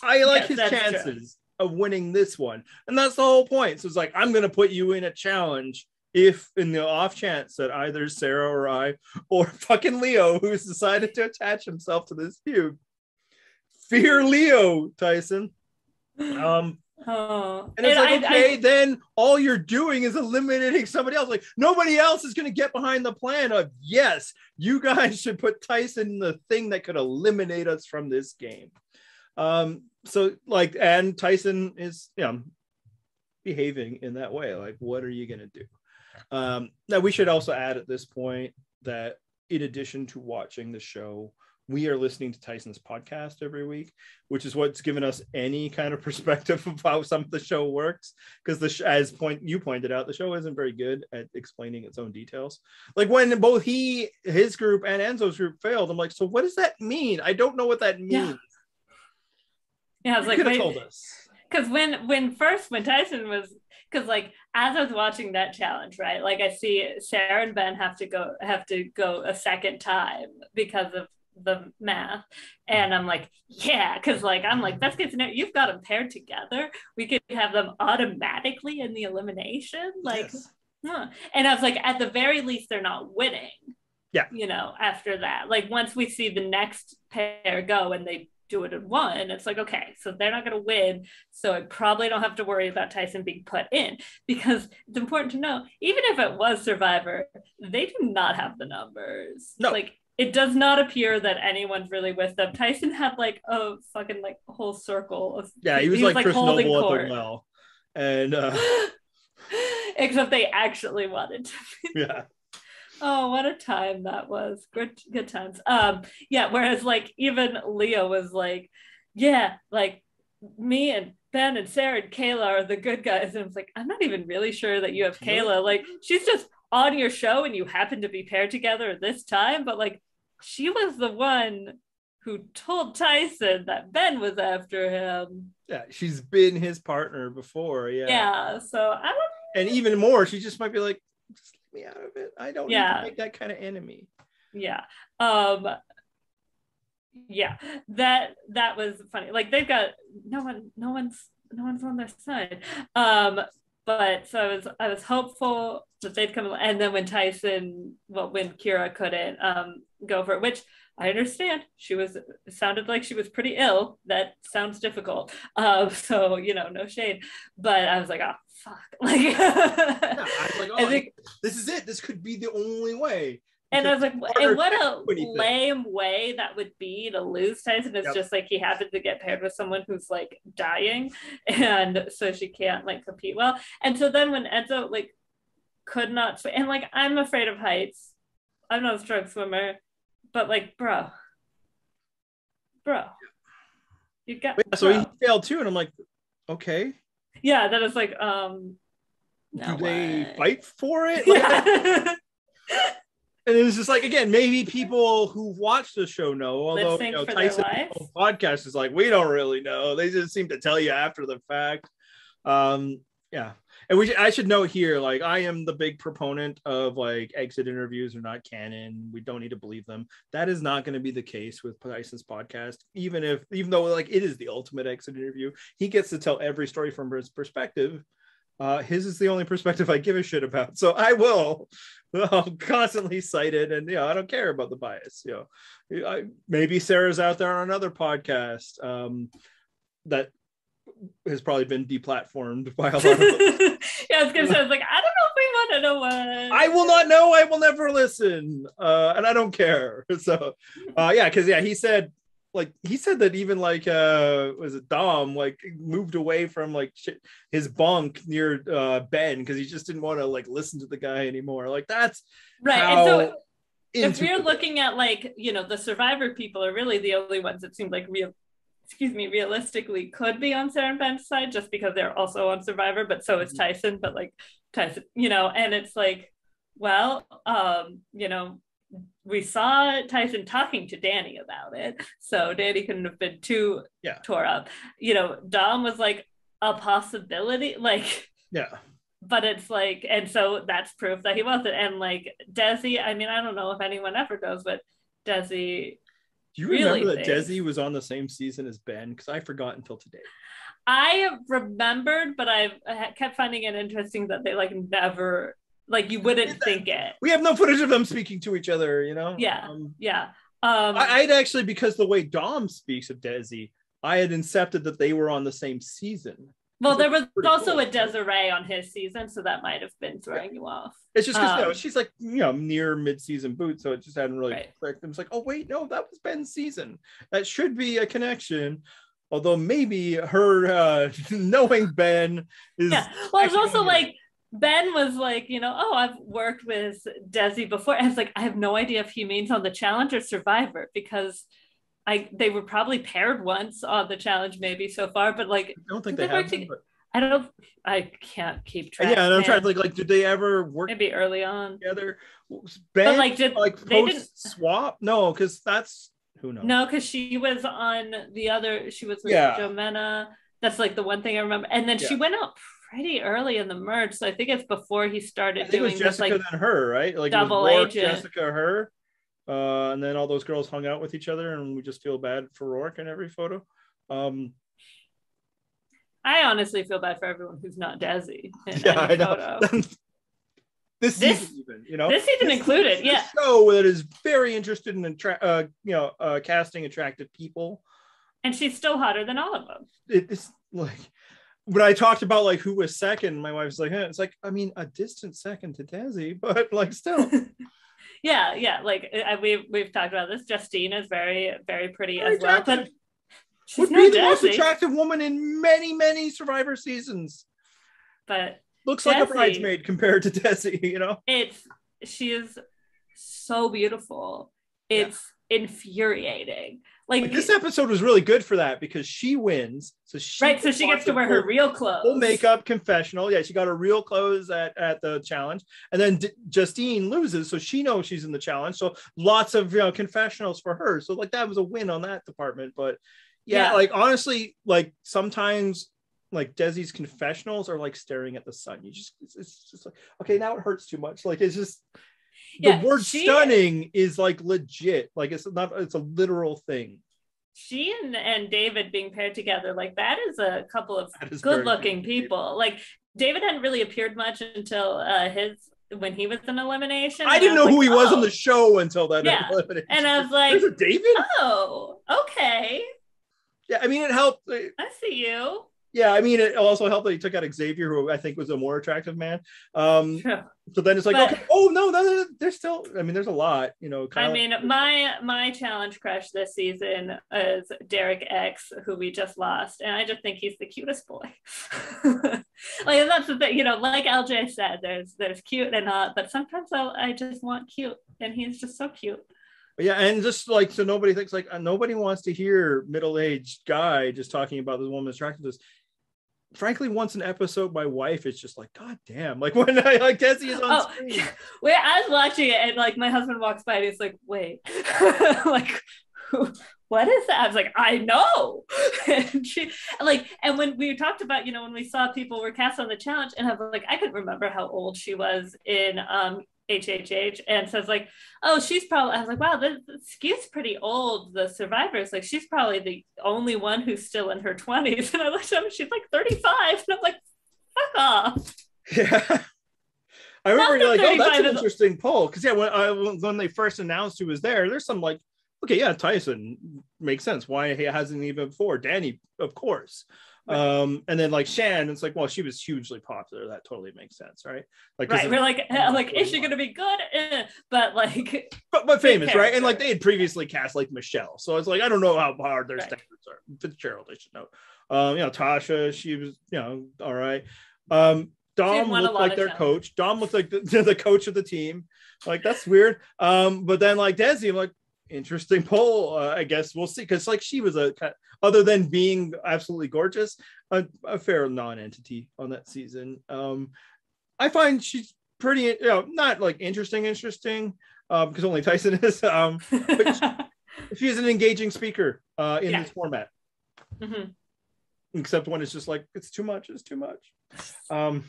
I like his chances of winning this one. And that's the whole point. So it's like, I'm going to put you in a challenge if in the off chance that either Sarah or I, or fucking Leo, who's decided to attach himself to this feud. Fear Leo, Tyson. And it's like, okay, then all you're doing is eliminating somebody else. Like, nobody else is going to get behind the plan of, yes, you guys should put Tyson in the thing that could eliminate us from this game. So like, and Tyson is, you know, behaving in that way. Like, what are you going to do? Now we should also add at this point that in addition to watching the show, we are listening to Tyson's podcast every week, which is what's given us any kind of perspective of how some of the show works. Because you pointed out, the show isn't very good at explaining its own details. Like when both his group and Enzo's group failed, I'm like, so what does that mean? I don't know what that means.
Yeah, I was like,
could have told us.
Because when Tyson was because like as I was watching that challenge, right, like I see Sarah and Ben have to go a second time because of the math, and I'm like, yeah, because like I'm like, that's good to know. You've got them paired together. We could have them automatically in the elimination, like, yes. And I was like, at the very least, they're not winning.
Yeah,
you know, after that, like once we see the next pair go and they do it in one, it's like, okay, so they're not going to win, so I probably don't have to worry about Tyson being put in, because it's important to know, even if it was Survivor, they do not have the numbers.
No,
like it does not appear that anyone's really with them. Tyson had like a fucking like whole circle of,
he was like Chris Noble at the well, and
except they actually wanted to be
yeah.
Oh, what a time that was. Good times. Yeah, whereas like even Leah was like, yeah, like me and Ben and Sarah and Kayla are the good guys. And I was like, I'm not even really sure that you have Kayla. Like she's just on your show and you happen to be paired together this time, but like she was the one who told Tyson that Ben was after him.
Yeah, she's been his partner before.
Yeah, so I don't.
And even more, she just might be like, just me out of it. I don't need to make that kind of enemy.
Yeah. Yeah, that was funny. Like they've got no one's on their side. But so I was hopeful that they'd come, and then when when Kira couldn't go for it, which I understand, it sounded like she was pretty ill. That sounds difficult. So no shade, but I was like, oh fuck, like
I was like, oh, this is it. This could be the only way.
And I was like, and what a lame way that would be to lose Tyson. It's just like he happened to get paired with someone who's like dying, and so she can't like compete well. And so then when Enzo like could not swim, and like I'm afraid of heights. I'm not a strong swimmer, but like, bro, you got.
So he failed too, and I'm like, okay.
Yeah, then it's like,
do they fight for it? Like, and it's just like, again, maybe people who watch the show know, although Tyson podcast is like, we don't really know. They just seem to tell you after the fact. Yeah. And I should note here, like, I am the big proponent of like exit interviews are not canon. We don't need to believe them. That is not going to be the case with Tyson's podcast, even though like it is the ultimate exit interview. He gets to tell every story from his perspective. His is the only perspective I give a shit about. So I'll constantly cite it, and I don't care about the bias. Maybe Sarah's out there on another podcast that has probably been deplatformed by a lot of
yeah, I was gonna say, I was like, I don't know if we want to know what.
I will not know. I will never listen, and I don't care. So because he said that even like was it Dom like moved away from like his bunk near Ben because he just didn't want to like listen to the guy anymore. Like that's
right. And so if we're looking at like the Survivor people are really the only ones that seem like realistically could be on Sarah and Ben's side, just because they're also on Survivor, but so is Tyson. But like Tyson, and it's like, well, we saw Tyson talking to Danny about it, so Danny couldn't have been too tore up. Dom was like a possibility, like but it's like, and so that's proof that he wasn't. And like Desi, I mean, I don't know if anyone ever knows, but Desi.
Do you remember that Desi was on the same season as Ben? Because I forgot until today.
I remembered, but I kept finding it interesting that they like never. Like you wouldn't think it.
We have no footage of them speaking to each other,
Yeah.
I'd actually, because the way Dom speaks of Desi, I had incepted that they were on the same season.
Well, there was also a Desiree on his season, so that might have been throwing you off.
It's just because she's like near mid-season boot, so it just hadn't really clicked. It was like, oh wait, no, that was Ben's season. That should be a connection. Although maybe her knowing Ben is.
Yeah. Well, it's also like. Ben was like, I've worked with Desi before. And it's like, I have no idea if he means on the challenge or Survivor, because they were probably paired once on the challenge maybe so far, but like,
I don't think they have them,
but... I can't keep track.
Yeah, and I'm trying to think, like, did they ever work
maybe early on
together? Ben,
but
post swap? No, because that's who knows.
No, because she was on the other. She was with Jomena. That's like the one thing I remember. And then she went out pretty early in the merge. So I think it's before he started doing
it was Jessica
this,
then her, right? Like
double
it was Rourke,
agent.
Jessica, her. And then all those girls hung out with each other, and we just feel bad for Rourke in every photo.
I honestly feel bad for everyone who's not Desi in
I know.
photo.
This season, even, you know,
this season included,
yeah. Show that is very interested in casting attractive people,
and she's still hotter than all of them.
It's like when I talked about like who was second, my wife's like, it's like, I mean, a distant second to Desi, but like still.
yeah. Like we've talked about this. Justine is very, very pretty as well, but
would be the most attractive woman in many Survivor seasons.
But
looks like a bridesmaid compared to Desi, you know?
She is so beautiful. It's infuriating. Like
this episode was really good for that because she wins. So she
gets to wear her real clothes.
Full makeup confessional. Yeah, she got her real clothes at the challenge. And then Justine loses, so she knows she's in the challenge. So lots of confessionals for her. So like that was a win on that department. But yeah. Like honestly, like sometimes like Desi's confessionals are like staring at the sun. It's just like, okay, now it hurts too much. Like it's just the word stunning is like legit. Like it's a literal thing.
She and David being paired together, like that is a couple of good looking people. Like David hadn't really appeared much until when he was in elimination.
I didn't know who he was on the show until that elimination.
And I was like,
there's a David?
Oh, okay.
Yeah, I mean, it helped.
I see you.
Yeah, I mean, it also helped that he took out Xavier, who I think was a more attractive man. So then it's like, okay, oh no, there's still. I mean, there's a lot, you know.
I mean, my challenge crush this season is Derek X, who we just lost, and I just think he's the cutest boy. Like that's the thing, you know. Like LJ said, there's cute and hot, but sometimes I just want cute, and he's just so cute.
Yeah, and just like so nobody thinks like nobody wants to hear middle-aged guy just talking about this woman's attractiveness. Frankly, once an episode, my wife is just like, God damn! Like when Desi is on screen.
Where I was watching it, and like my husband walks by, and he's like, "Wait, like, what is that?" I was like, "I know." And she and when we talked about, you know, when we saw people were cast on the challenge, and I was like, I couldn't remember how old she was in HHH, and says like, oh, she's probably, I was like, wow, this skews pretty old, the survivors, like she's probably the only one who's still in her 20s, and I looked at her, she's like 35, and I'm like, fuck off.
Yeah, I remember you're like, oh, that's an interesting poll, because when they first announced who was there's some like, okay, yeah, Tyson makes sense, why he hasn't even before, Danny, of course. Right. And then like Shan, it's like, well, she was hugely popular, that totally makes sense, right? Like
we're like is she gonna be good? But like
but famous, right? And like they had previously cast like Michelle, so it's like I don't know how hard their standards are. Fitzgerald, I should know. Tasha, she was, all right. Dom looked like their coach. Dom looked like the coach of the team. Like that's weird. But then like Desi, I'm like, interesting poll. I guess we'll see, because like she was other than being absolutely gorgeous, a fair non-entity on that season. I find she's pretty, not like interesting, because only Tyson is. But she's an engaging speaker in this format. Mm-hmm. Except when it's just like it's too much.
I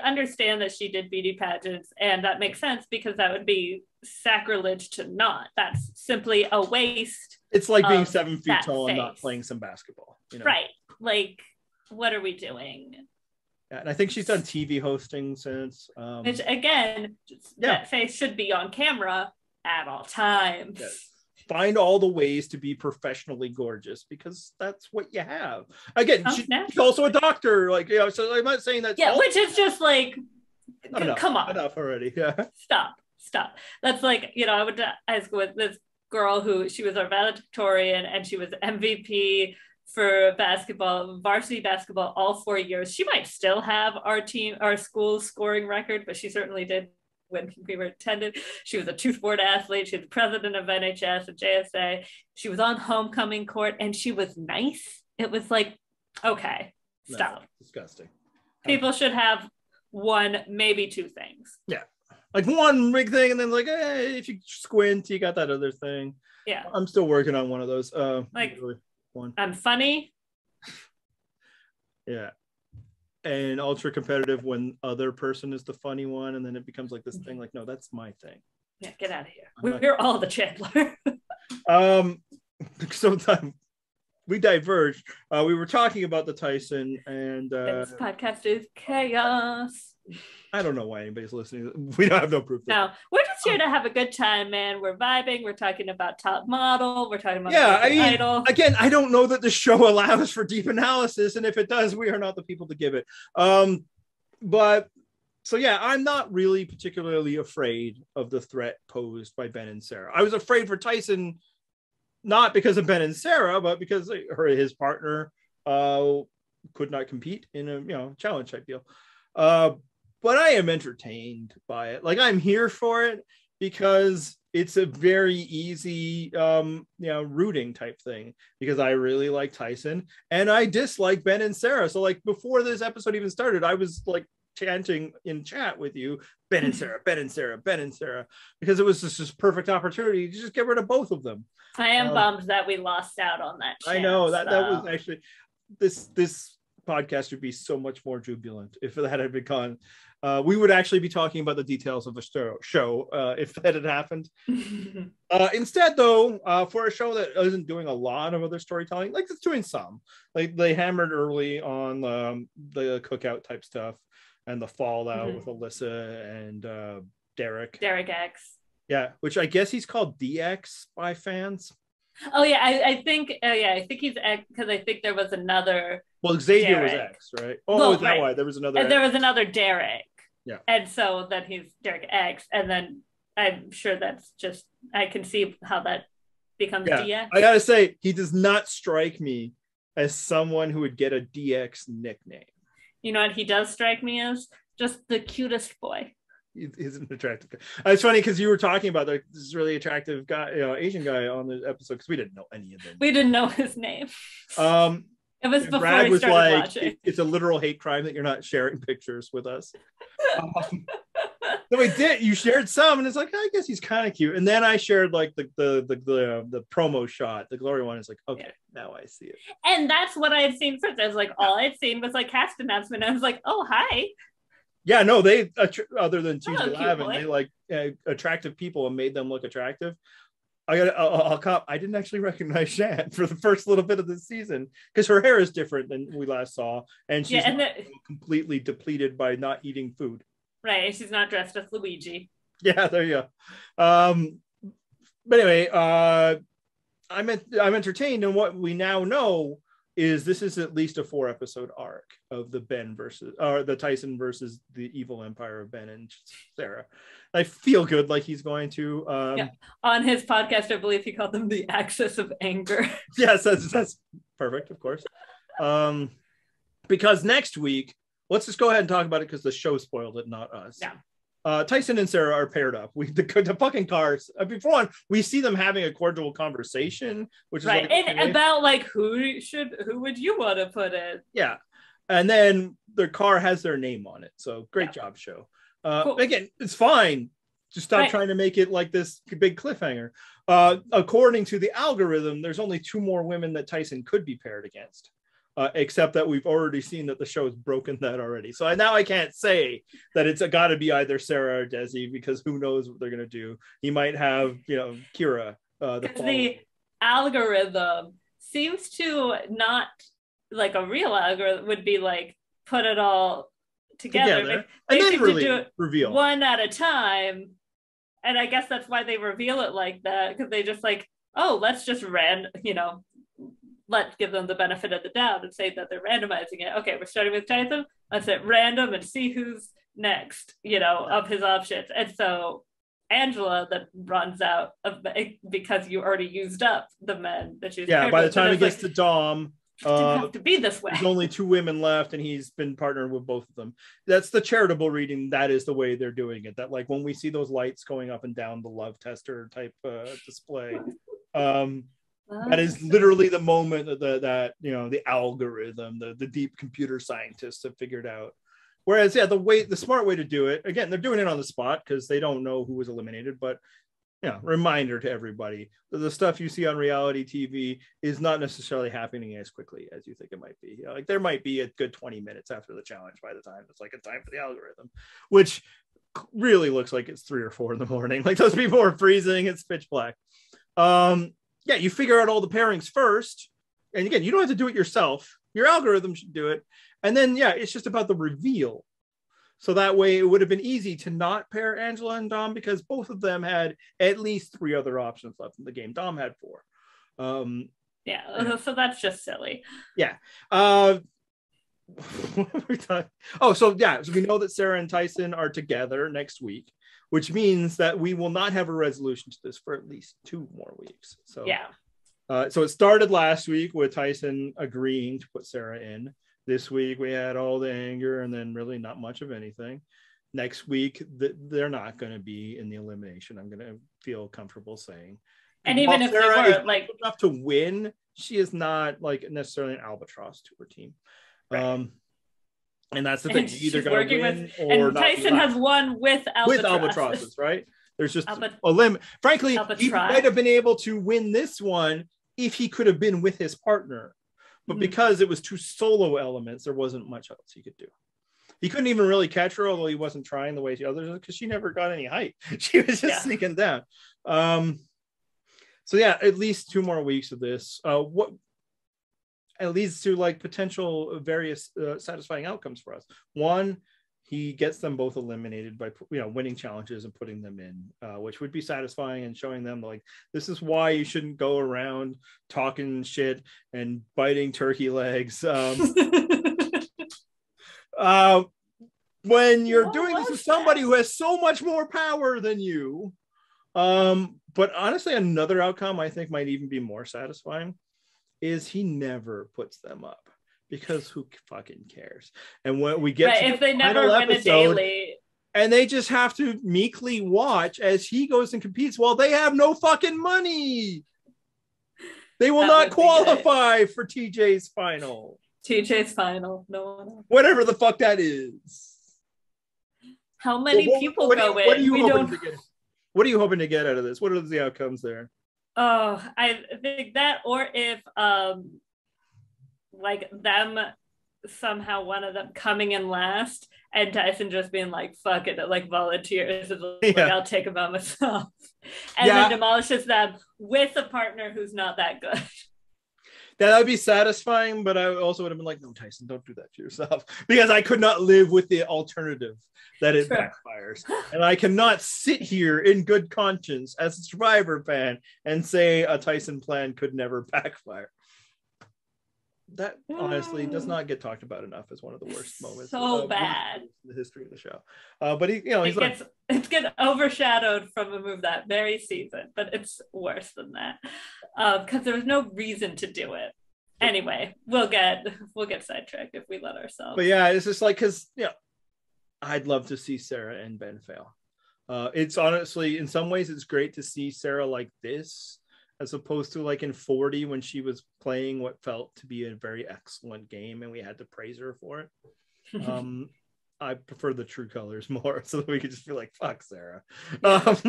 understand that she did beauty pageants, and that makes sense because that would be sacrilege to not. That's simply a waste.
It's like being 7 feet tall and not playing some basketball,
right? Like, what are we doing?
Yeah, and I think she's done TV hosting since.
Which again, that face should be on camera at all times.
Yes. Find all the ways to be professionally gorgeous, because that's what you have. Again, she's also a doctor, so I'm not saying that.
Yeah, which is just like, come on.
Enough already. Yeah.
Stop. That's like, I went to high school with this girl who she was our valedictorian, and she was MVP for varsity basketball all 4 years. She might still have our school's scoring record, but she certainly did when we were attended. She was a two-sport athlete. She was president of NHS and JSA. She was on homecoming court, and she was nice. It was like, okay, stop.
No, disgusting.
People should have one, maybe two things.
Yeah, like one big thing, and then like, hey, if you squint, you got that other thing.
Yeah,
I'm still working on one of those.
Really one. I'm funny.
Yeah. and ultra competitive when other person is the funny one, and then it becomes like this thing like, no, that's my thing.
Yeah, get out of here. We're all the Chandler.
So we diverged. We were talking about the Tyson, and
this podcast is chaos.
I don't know why anybody's listening. We don't have no proof.
No, we're just here to have a good time, man. We're vibing. We're talking about Top Model. We're talking about
Idol. Again, I don't know that the show allows for deep analysis, and if it does, we are not the people to give it. But so yeah, I'm not really particularly afraid of the threat posed by Ben and Sarah. I was afraid for Tyson, not because of Ben and Sarah, but because his partner could not compete in a challenge type deal. But I am entertained by it. Like, I'm here for it because it's a very easy rooting type thing, because I really like Tyson and I dislike Ben and Sarah. So like before this episode even started, I was like chanting in chat with you, Ben and Sarah, Ben and Sarah, Ben and Sarah, because it was just this perfect opportunity to just get rid of both of them.
I am bummed that we lost out on that chance.
I know that was actually this podcast would be so much more jubilant if that had been gone. We would actually be talking about the details of the show if that had happened. Instead, though, for a show that isn't doing a lot of other storytelling, like it's doing some, like they hammered early on the cookout type stuff and the fallout with Alyssa and Derek X. Yeah, which I guess he's called DX by fans.
Oh yeah, I think he's X, because I think there was another.
Well, Xavier was X, right? Oh, is that why there was another?
And there was another Derek.
Yeah.
And so then he's Derek X, and then I'm sure that's just, I can see how that becomes DX.
I gotta say, he does not strike me as someone who would get a DX nickname.
You know what he does strike me as? Just the cutest boy.
He's an attractive guy. It's funny because you were talking about this really attractive guy, Asian guy on the episode, because we didn't know any of them.
We didn't know his name. It was before
Brad
we started
like,
watching.
It's a literal hate crime that you're not sharing pictures with us. No, we did. You shared some, and it's like, I guess he's kind of cute. And then I shared like the promo shot, the glory one. Is like, okay, now I see it.
And that's what I had seen first. I was like, all I'd seen was like cast announcement. I was like, oh hi.
Yeah, no, they other than Tuesday Live, and they like attractive people and made them look attractive. I'll cop. I didn't actually recognize Shan for the first little bit of the season because her hair is different than we last saw, and she's completely depleted by not eating food.
Right, she's not dressed as Luigi.
Yeah, there you go. But anyway, I'm entertained, and what we now know is this is at least a 4-episode arc of the the Tyson versus the evil empire of Ben and Sarah. I feel good like he's going to
on his podcast, I believe he called them the axis of anger.
Yes, that's perfect, of course. Because next week, let's just go ahead and talk about it because the show spoiled it, not us.
Yeah.
Tyson and Sarah are paired up. The fucking cars. Before one, we see them having a cordial conversation, which is
right, like, and about like who would you want to put in?
Yeah, and then their car has their name on it. So great job, show. Cool. Again, it's fine. Just stop trying to make it like this big cliffhanger. According to the algorithm, there's only 2 more women that Tyson could be paired against. Except that we've already seen that the show has broken that already. So now I can't say that it's got to be either Sarah or Desi, because who knows what they're going to do. He might have, Kira.
The algorithm seems to not, like a real algorithm would be like, put it all together.
And then really do it
reveal one at a time. And I guess that's why they reveal it like that, because they just like, oh, let's just let's give them the benefit of the doubt and say that they're randomizing it. Okay, we're starting with Tyson. Let's hit random and see who's next, of his options. And so Angela that runs out of because you already used up the men that she's
by the time it gets to Dom,
it didn't have to be this way.
There's only 2 women left, and he's been partnered with both of them. That's the charitable reading. That is the way they're doing it. That like when we see those lights going up and down the love tester type display. That is literally the moment that the algorithm, the deep computer scientists have figured out. Whereas, the smart way to do it, again, they're doing it on the spot because they don't know who was eliminated, but reminder to everybody that the stuff you see on reality TV is not necessarily happening as quickly as you think it might be. Like there might be a good 20 minutes after the challenge by the time it's like a time for the algorithm, which really looks like it's 3 or 4 in the morning. Like those people are freezing, it's pitch black. You figure out all the pairings first. And again, you don't have to do it yourself. Your algorithm should do it. And then, it's just about the reveal. So that way it would have been easy to not pair Angela and Dom because both of them had at least 3 other options left in the game. Dom had 4.
So that's just silly.
Yeah. So we know that Sarah and Tyson are together next week, which means that we will not have a resolution to this for at least 2 more weeks. So so it started last week with Tyson agreeing to put Sarah in. This week we had all the anger and then really not much of anything. Next week they're not going to be in the elimination. I'm going to feel comfortable saying.
And even if Sarah they were like
enough to win, she is not like necessarily an albatross to her team. Right. And that's the thing. You either got to win or not.
Tyson has won with
albatrosses, right? There's just a limit. Frankly, he might have been able to win this one if he could have been with his partner. But because it was 2 solo elements, there wasn't much else he could do. He couldn't even really catch her, although he wasn't trying the way the others, because she never got any height. She was just sneaking down. At least 2 more weeks of this. What it leads to like potential various satisfying outcomes for us. One, he gets them both eliminated by winning challenges and putting them in, which would be satisfying and showing them like this is why you shouldn't go around talking shit and biting turkey legs when you're doing this with somebody who has so much more power than you. But honestly, another outcome I think might even be more satisfying is he never puts them up. Because who fucking cares? And when we get
to if they never win a daily,
and they just have to meekly watch as he goes and competes while they have no fucking money. They will not qualify for TJ's final.
TJ's final, no one else.
Whatever the fuck that is.
How many people go in? What
are you hoping to get out of this? What are the outcomes there?
Oh, I think that, or if like them somehow one of them coming in last and Tyson just being like fuck it, like volunteers like I'll take them by myself and then demolishes them with a partner who's not that good.
That would be satisfying, but I also would have been like, no, Tyson, don't do that to yourself, because I could not live with the alternative that it backfires. And I cannot sit here in good conscience as a Survivor fan and say a Tyson plan could never backfire. That honestly does not get talked about enough as one of the worst moments.
So bad
in the history of the show. But
it gets overshadowed from a move that very season, but it's worse than that because there was no reason to do it. Anyway, we'll get sidetracked if we let ourselves.
But yeah, it's just like because I'd love to see Sarah and Ben fail. It's honestly, in some ways, it's great to see Sarah like this, as opposed to like in 40 when she was playing what felt to be a very excellent game and we had to praise her for it. I prefer the true colors more so that we could just be like, fuck Sarah. But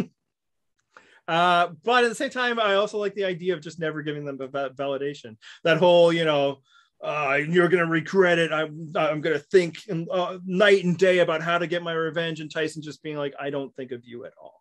at the same time, I also like the idea of just never giving them validation. That whole, you're going to regret it. I'm going to think night and day about how to get my revenge. And Tyson just being like, I don't think of you at all.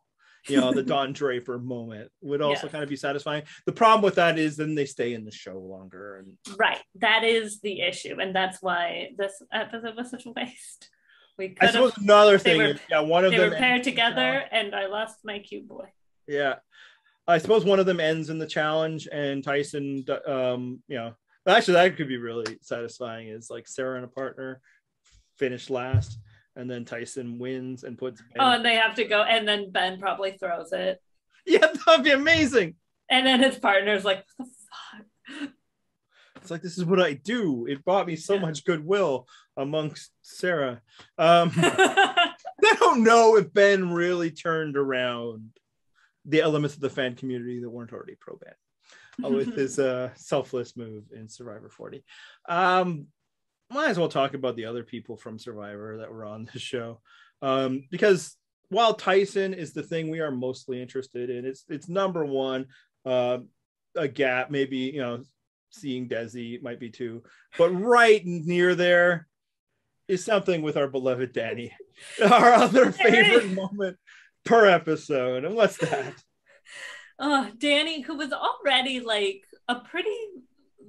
The Don Draper moment would also kind of be satisfying. The problem with that is then they stay in the show longer.
Right. That is the issue. And that's why this episode was such a waste.
I suppose another thing is, one of them
they were paired together and I lost my cute boy.
Yeah. I suppose one of them ends in the challenge and Tyson, actually that could be really satisfying is like Sarah and a partner finish last. And then Tyson wins and puts Ben.
Oh, and they have to go, and then Ben probably throws it.
Yeah, that'd be amazing.
And then his partner's like, what the fuck?
It's like, this is what I do. It brought me so much goodwill amongst Sarah. I don't know if Ben really turned around the elements of the fan community that weren't already pro-Ben with his selfless move in Survivor 40. Might as well talk about the other people from Survivor that were on the show, because while Tyson is the thing we are mostly interested in, it's number one. A gap, maybe, you know, seeing Desi might be two, but right near there is something with our beloved Danny, our other favorite moment per episode. And what's that?
Danny, who was already like a pretty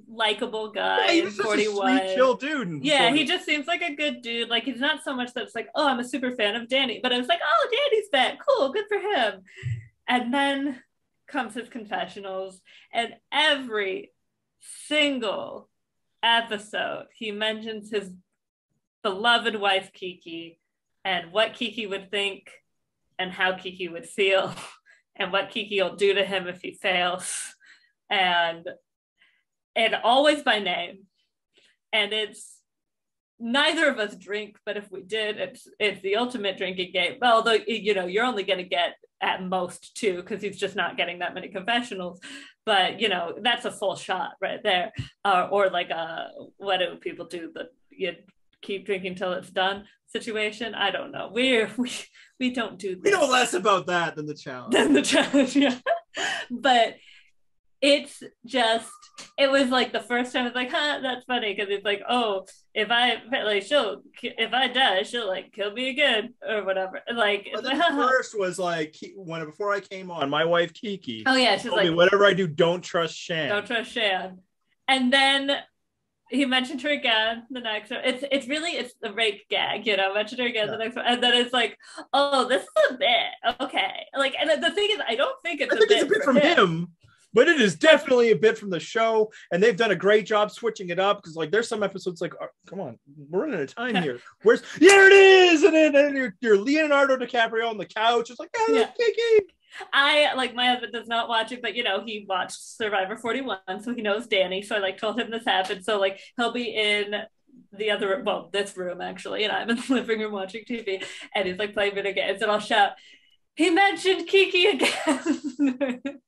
likable guy
in 41. Sweet, chill dude.
Yeah, he just seems like a good dude. Like, he's not so much that it's like, oh, I'm a super fan of Danny, but I was like, oh, Danny's back, cool, good for him. And then comes his confessionals, and every single episode he mentions his beloved wife Kiki, and what Kiki would think and how Kiki would feel and what Kiki will do to him if he fails, and always by name. And it's, neither of us drink, but if we did, it's the ultimate drinking game. Well, although, you know, you're only going to get at most two, because he's just not getting that many confessionals, but you know, that's a full shot right there. Or like what do people do, that you keep drinking till it's done situation? I don't know. We don't do this.
We know less about that than the challenge.
Yeah. But it's just, it was like the first time I was like, huh, that's funny, because it's like, oh, if I die, she'll like kill me again or whatever. Like,
but the first was like, before I came on, my wife Kiki.
Oh yeah, she's like,
whatever I do, don't trust Shan.
Don't trust Shan. And then he mentioned her again the next one. It's the rape gag, you know, mentioned her again the next one. And then it's like, oh, this is a bit, okay. Like, and the thing is, I don't think it's a bit
from him. But it is definitely a bit from the show, and they've done a great job switching it up, because like there's some episodes like, oh, come on, we're running out of time here. There it is, and then you're Leonardo DiCaprio on the couch. It's like, oh, yeah. Kiki.
I like, my husband does not watch it, but you know, he watched Survivor 41, so he knows Danny. So I like told him this happened. So like he'll be in the other, well, this room actually, and I'm in the living room watching TV, and he's like playing video games, and I'll shout, he mentioned Kiki again.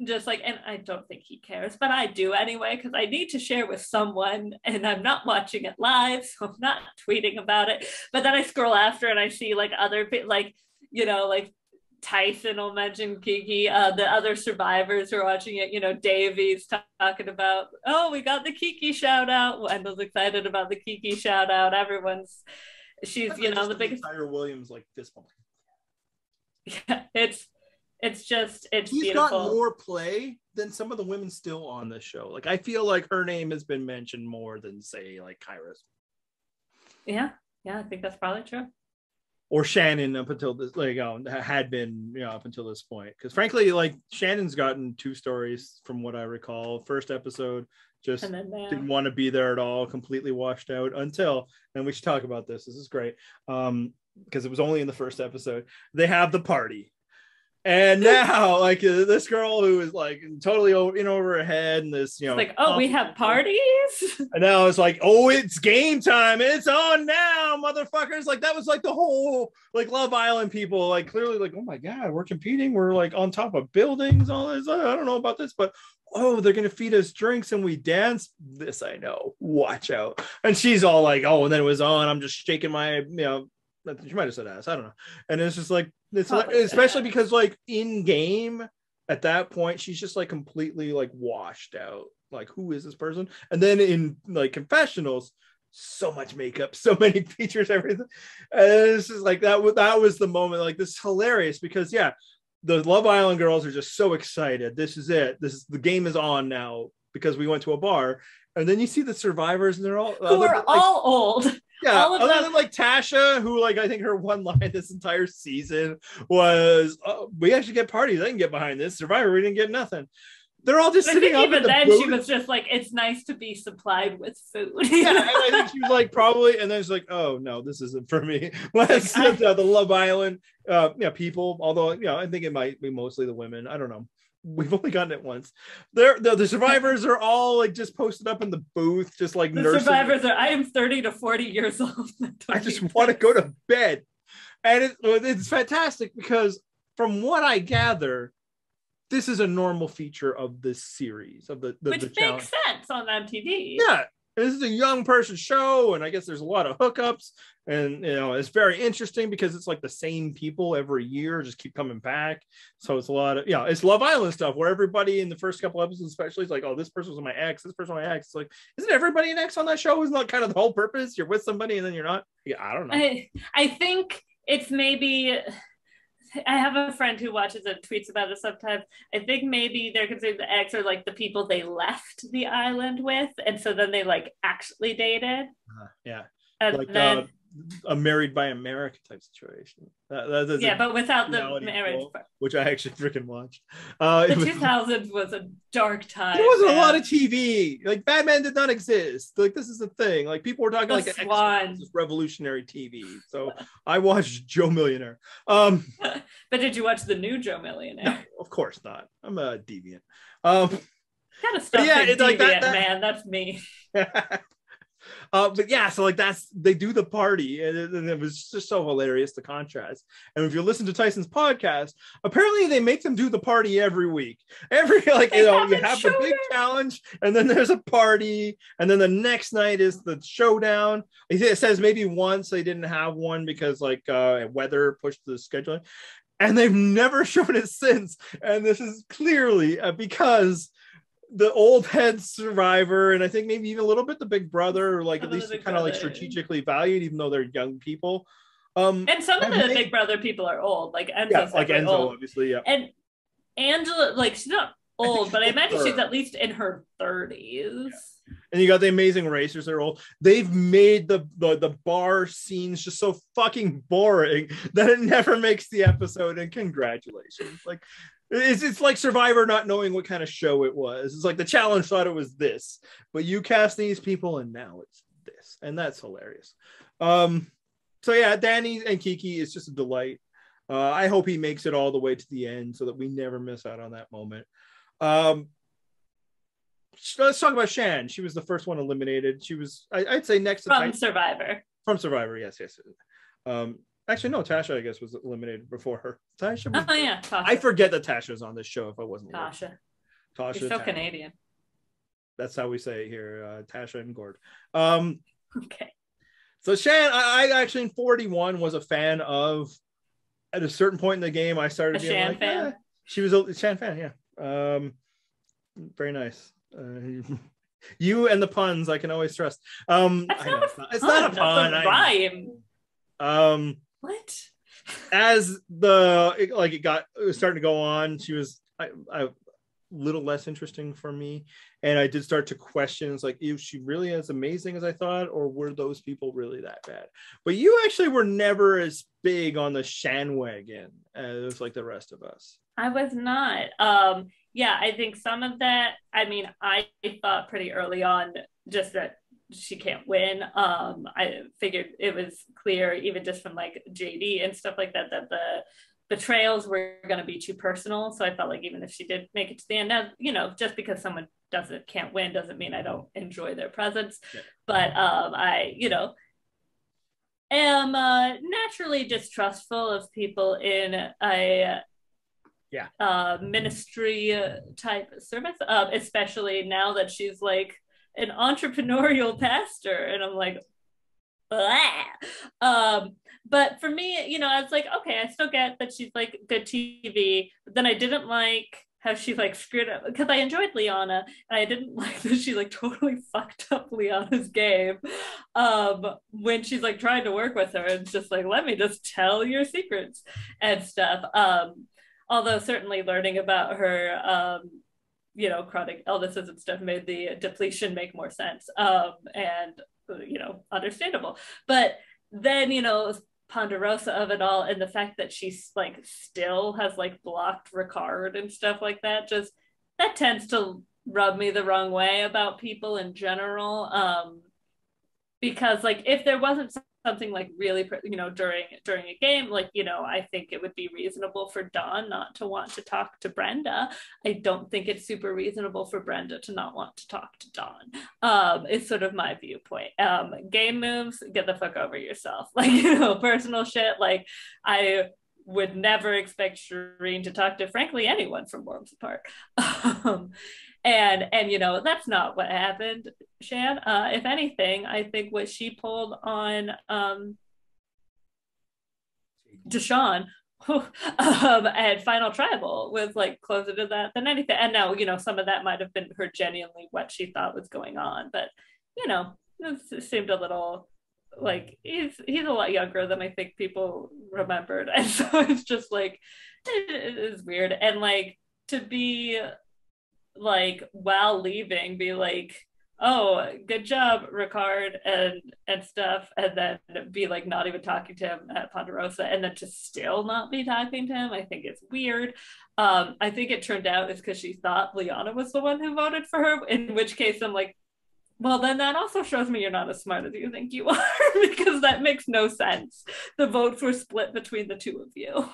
Just like, and I don't think he cares, but I do anyway, because I need to share with someone, and I'm not watching it live, so I'm not tweeting about it. But then I scroll after and I see like other, like, you know, like Tyson will mention Kiki, the other survivors who are watching it, you know, Davey's talking about, oh, we got the Kiki shout out. Wendell's excited about the Kiki shout out. She's, you know, the biggest.
Tyra Williams, like this one.
Yeah, it's
he's
beautiful.
Got more play than some of the women still on this show. Like, I feel like her name has been mentioned more than, say, like Kyra's.
Yeah, I think that's probably true.
Or Shannon up until this, like, had been, you know, up until this point. Because frankly, like, Shannon's gotten two stories from what I recall. First episode, just didn't want to be there at all, completely washed out until, and we should talk about this. This is great. Because it was only in the first episode. They have the party. And now, like, this girl who is like totally in over her head, and this, you know,
it's like, oh, we have parties.
And now it's like, oh, it's game time. It's on now, motherfuckers. Like, that was like the whole like Love Island people, like clearly like, oh my God, we're competing. We're like on top of buildings, all this. I don't know about this, but oh, they're gonna feed us drinks and we dance. This I know. Watch out. And she's all like, oh, and then it was on. I'm just shaking my, you know. She might have said ass, I don't know. And it's just like, it's especially because like in game at that point, she's just like completely like washed out. Like, who is this person? And then in like confessionals, so much makeup, so many features, everything. And it's just like that was the moment. Like, this is hilarious because yeah, the Love Island girls are just so excited. This is it. The game is on now because we went to a bar. And then you see the survivors, and they're all
who are all old.
Yeah, other than like Tasha, who like I think her one line this entire season was, oh, "We actually get parties. I can get behind this." Survivor, we didn't get nothing. They're all just sitting up. Even then,
she was just like, "It's nice to be supplied with food."
Yeah, and I think she was like probably, and then she's like, "Oh no, this isn't for me." Let's the Love Island, people. Although I think it might be mostly the women. I don't know. We've only gotten it once. The survivors are all like just posted up in the booth, just like
the nursing. Survivors are. I am 30 to 40 years old.
I just want to go to bed, and it's fantastic because from what I gather, this is a normal feature of this series of the
which
the
makes sense on MTV.
Yeah, And this is a young person show, and I guess there's a lot of hookups, and it's very interesting because it's like the same people every year just keep coming back. So it's a lot of it's Love Island stuff where everybody in the first couple episodes especially is like, oh, this person was my ex, this person was my ex. It's like, isn't everybody an ex on that show? Isn't that kind of the whole purpose? You're with somebody and then you're not. I don't know.
I think it's maybe, I have a friend who watches and tweets about it sometimes. I think maybe they're considered the ex or like the people they left the island with, and so then they like actually dated.
And like then, a Married by America type situation.
But without the marriage part,
which I actually freaking watched.
The 2000s was a dark time.
There wasn't a lot of TV. Like Batman did not exist. Like this is the thing. Like people were talking like X-Men was revolutionary TV. So I watched Joe Millionaire.
But did you watch the new Joe Millionaire?
No, of course not. I'm a deviant.
Gotta stop being deviant, like that, man. That's me.
But yeah, so like they do the party, and it was just so hilarious, the contrast. And if you listen to Tyson's podcast, apparently they make them do the party every week. You have the big challenge, and then there's a party, and then the next night is the showdown. It says maybe once they didn't have one because like weather pushed the scheduling, and they've never shown it since. And this is clearly because the old head survivor, and I think maybe even a little bit the big brother, like at least kind of like strategically valued, even though they're young people.
And some of the big brother people are old, like Enzo's
like Enzo, old. Obviously, yeah.
And Angela, like she's not old, but I imagine she's at least in her 30s.
Yeah. And you got the Amazing Racers, they're old. They've made the bar scenes just so fucking boring that it never makes the episode. And congratulations, like. It's like Survivor not knowing what kind of show it was. It's like the challenge thought it was this, but you cast these people and now it's this, and that's hilarious. So yeah, Danny and Kiki is just a delight. I hope he makes it all the way to the end so that we never miss out on that moment. Let's talk about Shan. She was the first one eliminated. She was, I'd say, next to
from Survivor.
From Survivor, yes. Actually, no, Tasha, I guess, was eliminated before her. Tasha?
Yeah, Tasha.
I forget that Tasha's on this show if I wasn't
Tasha.
Tasha.
You're so Canadian.
That's how we say it here, Tasha and Gord.
Okay.
So Shan, I actually in 41 was a fan of, at a certain point in the game, I started being
Shan
like,
fan?
She was a Shan fan, yeah. Very nice. You and the puns, I can always trust. It's not a pun.
That's a rhyme.
What? As it was starting to go on, she was a little less interesting for me, and I did start to question, it's like, is she really as amazing as I thought, or were those people really that bad? But you actually were never as big on the Shan wagon as like the rest of us.
I was not. Yeah, I think some of that, I mean, I thought pretty early on just that she can't win. I figured it was clear, even just from like JD and stuff like that, that the betrayals were going to be too personal. So I felt like even if she did make it to the end, now, just because someone can't win doesn't mean I don't enjoy their presence. Yeah. But I, am naturally distrustful of people in a ministry type service, especially now that she's like an entrepreneurial pastor, and I'm like, but for me, I was like, okay, I still get that she's like good TV, but then I didn't like how she like screwed up, because I enjoyed Liana, and I didn't like that she like totally fucked up Liana's game when she's like trying to work with her, and it's just like, let me just tell your secrets and stuff. Although certainly learning about her chronic illnesses and stuff made the depletion make more sense, and understandable. But then ponderosa of it all, and the fact that she's like still has like blocked Ricard and stuff like that, just that tends to rub me the wrong way about people in general, because like if there wasn't something like really during a game, like I think it would be reasonable for Dawn not to want to talk to Brenda. I don't think it's super reasonable for Brenda to not want to talk to Dawn. It's sort of my viewpoint. Game moves, get the fuck over yourself. Like personal shit, like I would never expect Shireen to talk to, frankly, anyone from Worlds Apart. And you know, that's not what happened, Shan. If anything, I think what she pulled on Deshaun at Final Tribal was like closer to that than anything. And now, you know, some of that might have been her genuinely what she thought was going on, but you know, it seemed a little like he's a lot younger than I think people remembered, and so it's just like it is weird. And like to be like while leaving, be like, oh, good job, Ricard, and stuff, and then be like not even talking to him at Ponderosa, and then to still not be talking to him, I think it's weird. I think it turned out it's because she thought Liana was the one who voted for her, in which case I'm like, well, then that also shows me you're not as smart as you think you are, because that makes no sense. The votes were split between the two of you.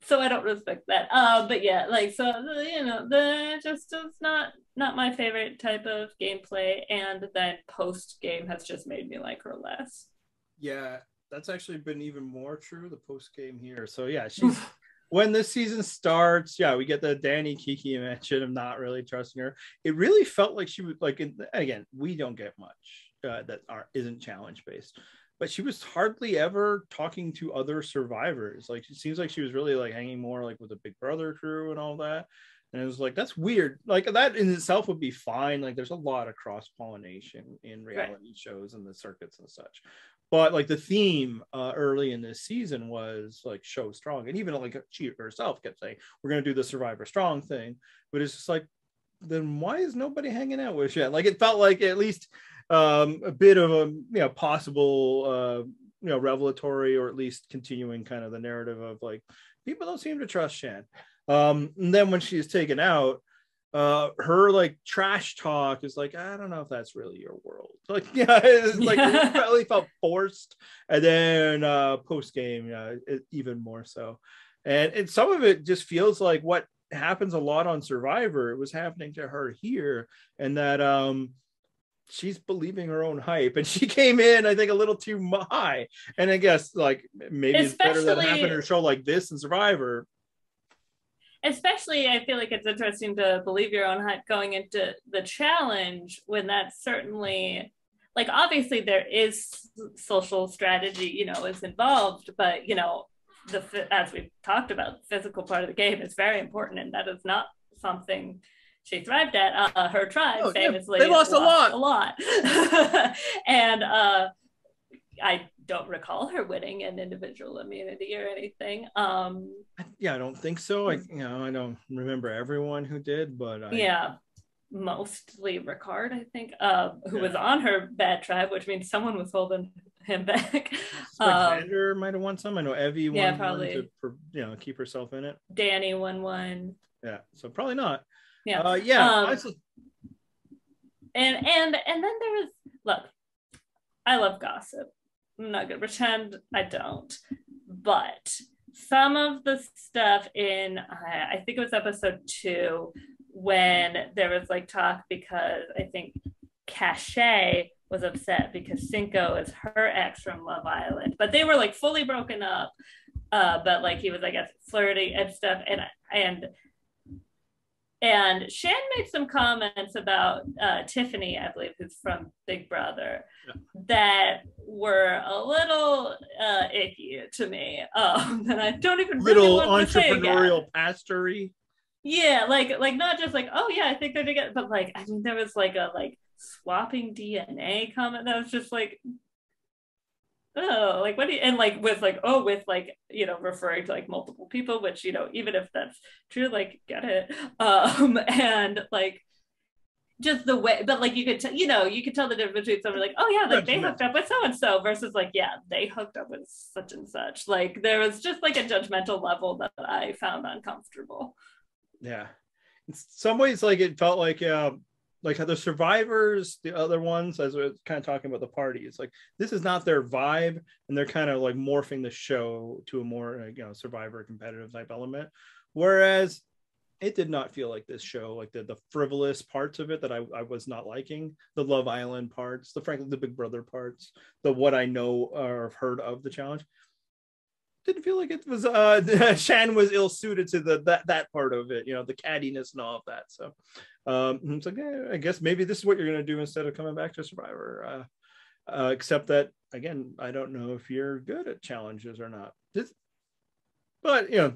So I don't respect that. But yeah, like, so, you know, the just is not my favorite type of gameplay. And then post game has just made me like her less.
Yeah, that's actually been even more true, the post game here. So yeah, she's when this season starts, yeah, we get the Danny Kiki mention of not really trusting her. It really felt like she was like, again, we don't get much that isn't challenge based, but she was hardly ever talking to other survivors. Like, it seems like she was really like hanging more like with the Big Brother crew and all that. And it was like, that's weird. Like, that in itself would be fine. Like, there's a lot of cross-pollination in reality shows and the circuits and such. But like the theme early in this season was like show strong. And even like she herself kept saying, we're going to do the Survivor Strong thing. But it's just like, then why is nobody hanging out with you? Like, it felt like at least a bit of a possible revelatory, or at least continuing kind of the narrative of like, people don't seem to trust Shan. And then when she's taken out, her like trash talk is like, I don't know if that's really your world. Like, yeah, it's like it really felt forced. And then post game, even more so. And some of it just feels like what happens a lot on Survivor, it was happening to her here, and that she's believing her own hype, and she came in, I think, a little too high. And I guess like maybe it's better that happened in a show like this and Survivor.
Especially, I feel like it's interesting to believe your own hype going into the challenge, when that's certainly like, obviously there is social strategy, you know, is involved, but you know, as we've talked about, the physical part of the game is very important, and that is not something she thrived at. Her tribe famously
they lost a lot.
And I don't recall her winning an individual immunity or anything.
Yeah, I don't think so. I don't remember everyone who did, but
mostly Ricard, I think, who was on her bad tribe, which means someone was holding him back.
Xander might have won some. I know Evie won
probably
one to keep herself in it.
Danny won one.
Yeah, so probably not.
Yeah.
Honestly.
And then there was, look, I love gossip. I'm not gonna pretend I don't, but some of the stuff in I think it was episode 2, when there was like talk, because I think Cachet was upset because Cinco is her ex from Love Island, but they were like fully broken up, but like he was, I guess, flirty and stuff, and Shan made some comments about Tiffany, I believe, who's from Big Brother, that were a little icky to me. And I don't even
little
really want to say
entrepreneurial pastory.
Yeah, like not just like, oh yeah, I think they're together, but like, I mean, there was like a swapping DNA comment that was just like, oh, like what do you, and like with like, oh, with like, you know, referring to like multiple people, which, you know, even if that's true, like, get it. And like just the way, but like you could tell, you know, you could tell the difference between someone like, oh yeah, like they hooked up with so and so, versus like, yeah, they hooked up with such and such. Like there was just like a judgmental level that I found uncomfortable.
Yeah, in some ways, like it felt like how the survivors, the other ones, as we're kind of talking about the party, it's like this is not their vibe, and they're kind of like morphing the show to a more survivor competitive type element, whereas it did not feel like this show, like the frivolous parts of it that I was not liking, the Love Island parts, frankly the Big Brother parts, the what I know or have heard of the challenge. didn't feel like it was Shan was ill-suited to that part of it, the cattiness and all of that. So it's like, I guess maybe this is what you're going to do instead of coming back to Survivor. Except that, again, I don't know if you're good at challenges or not. But it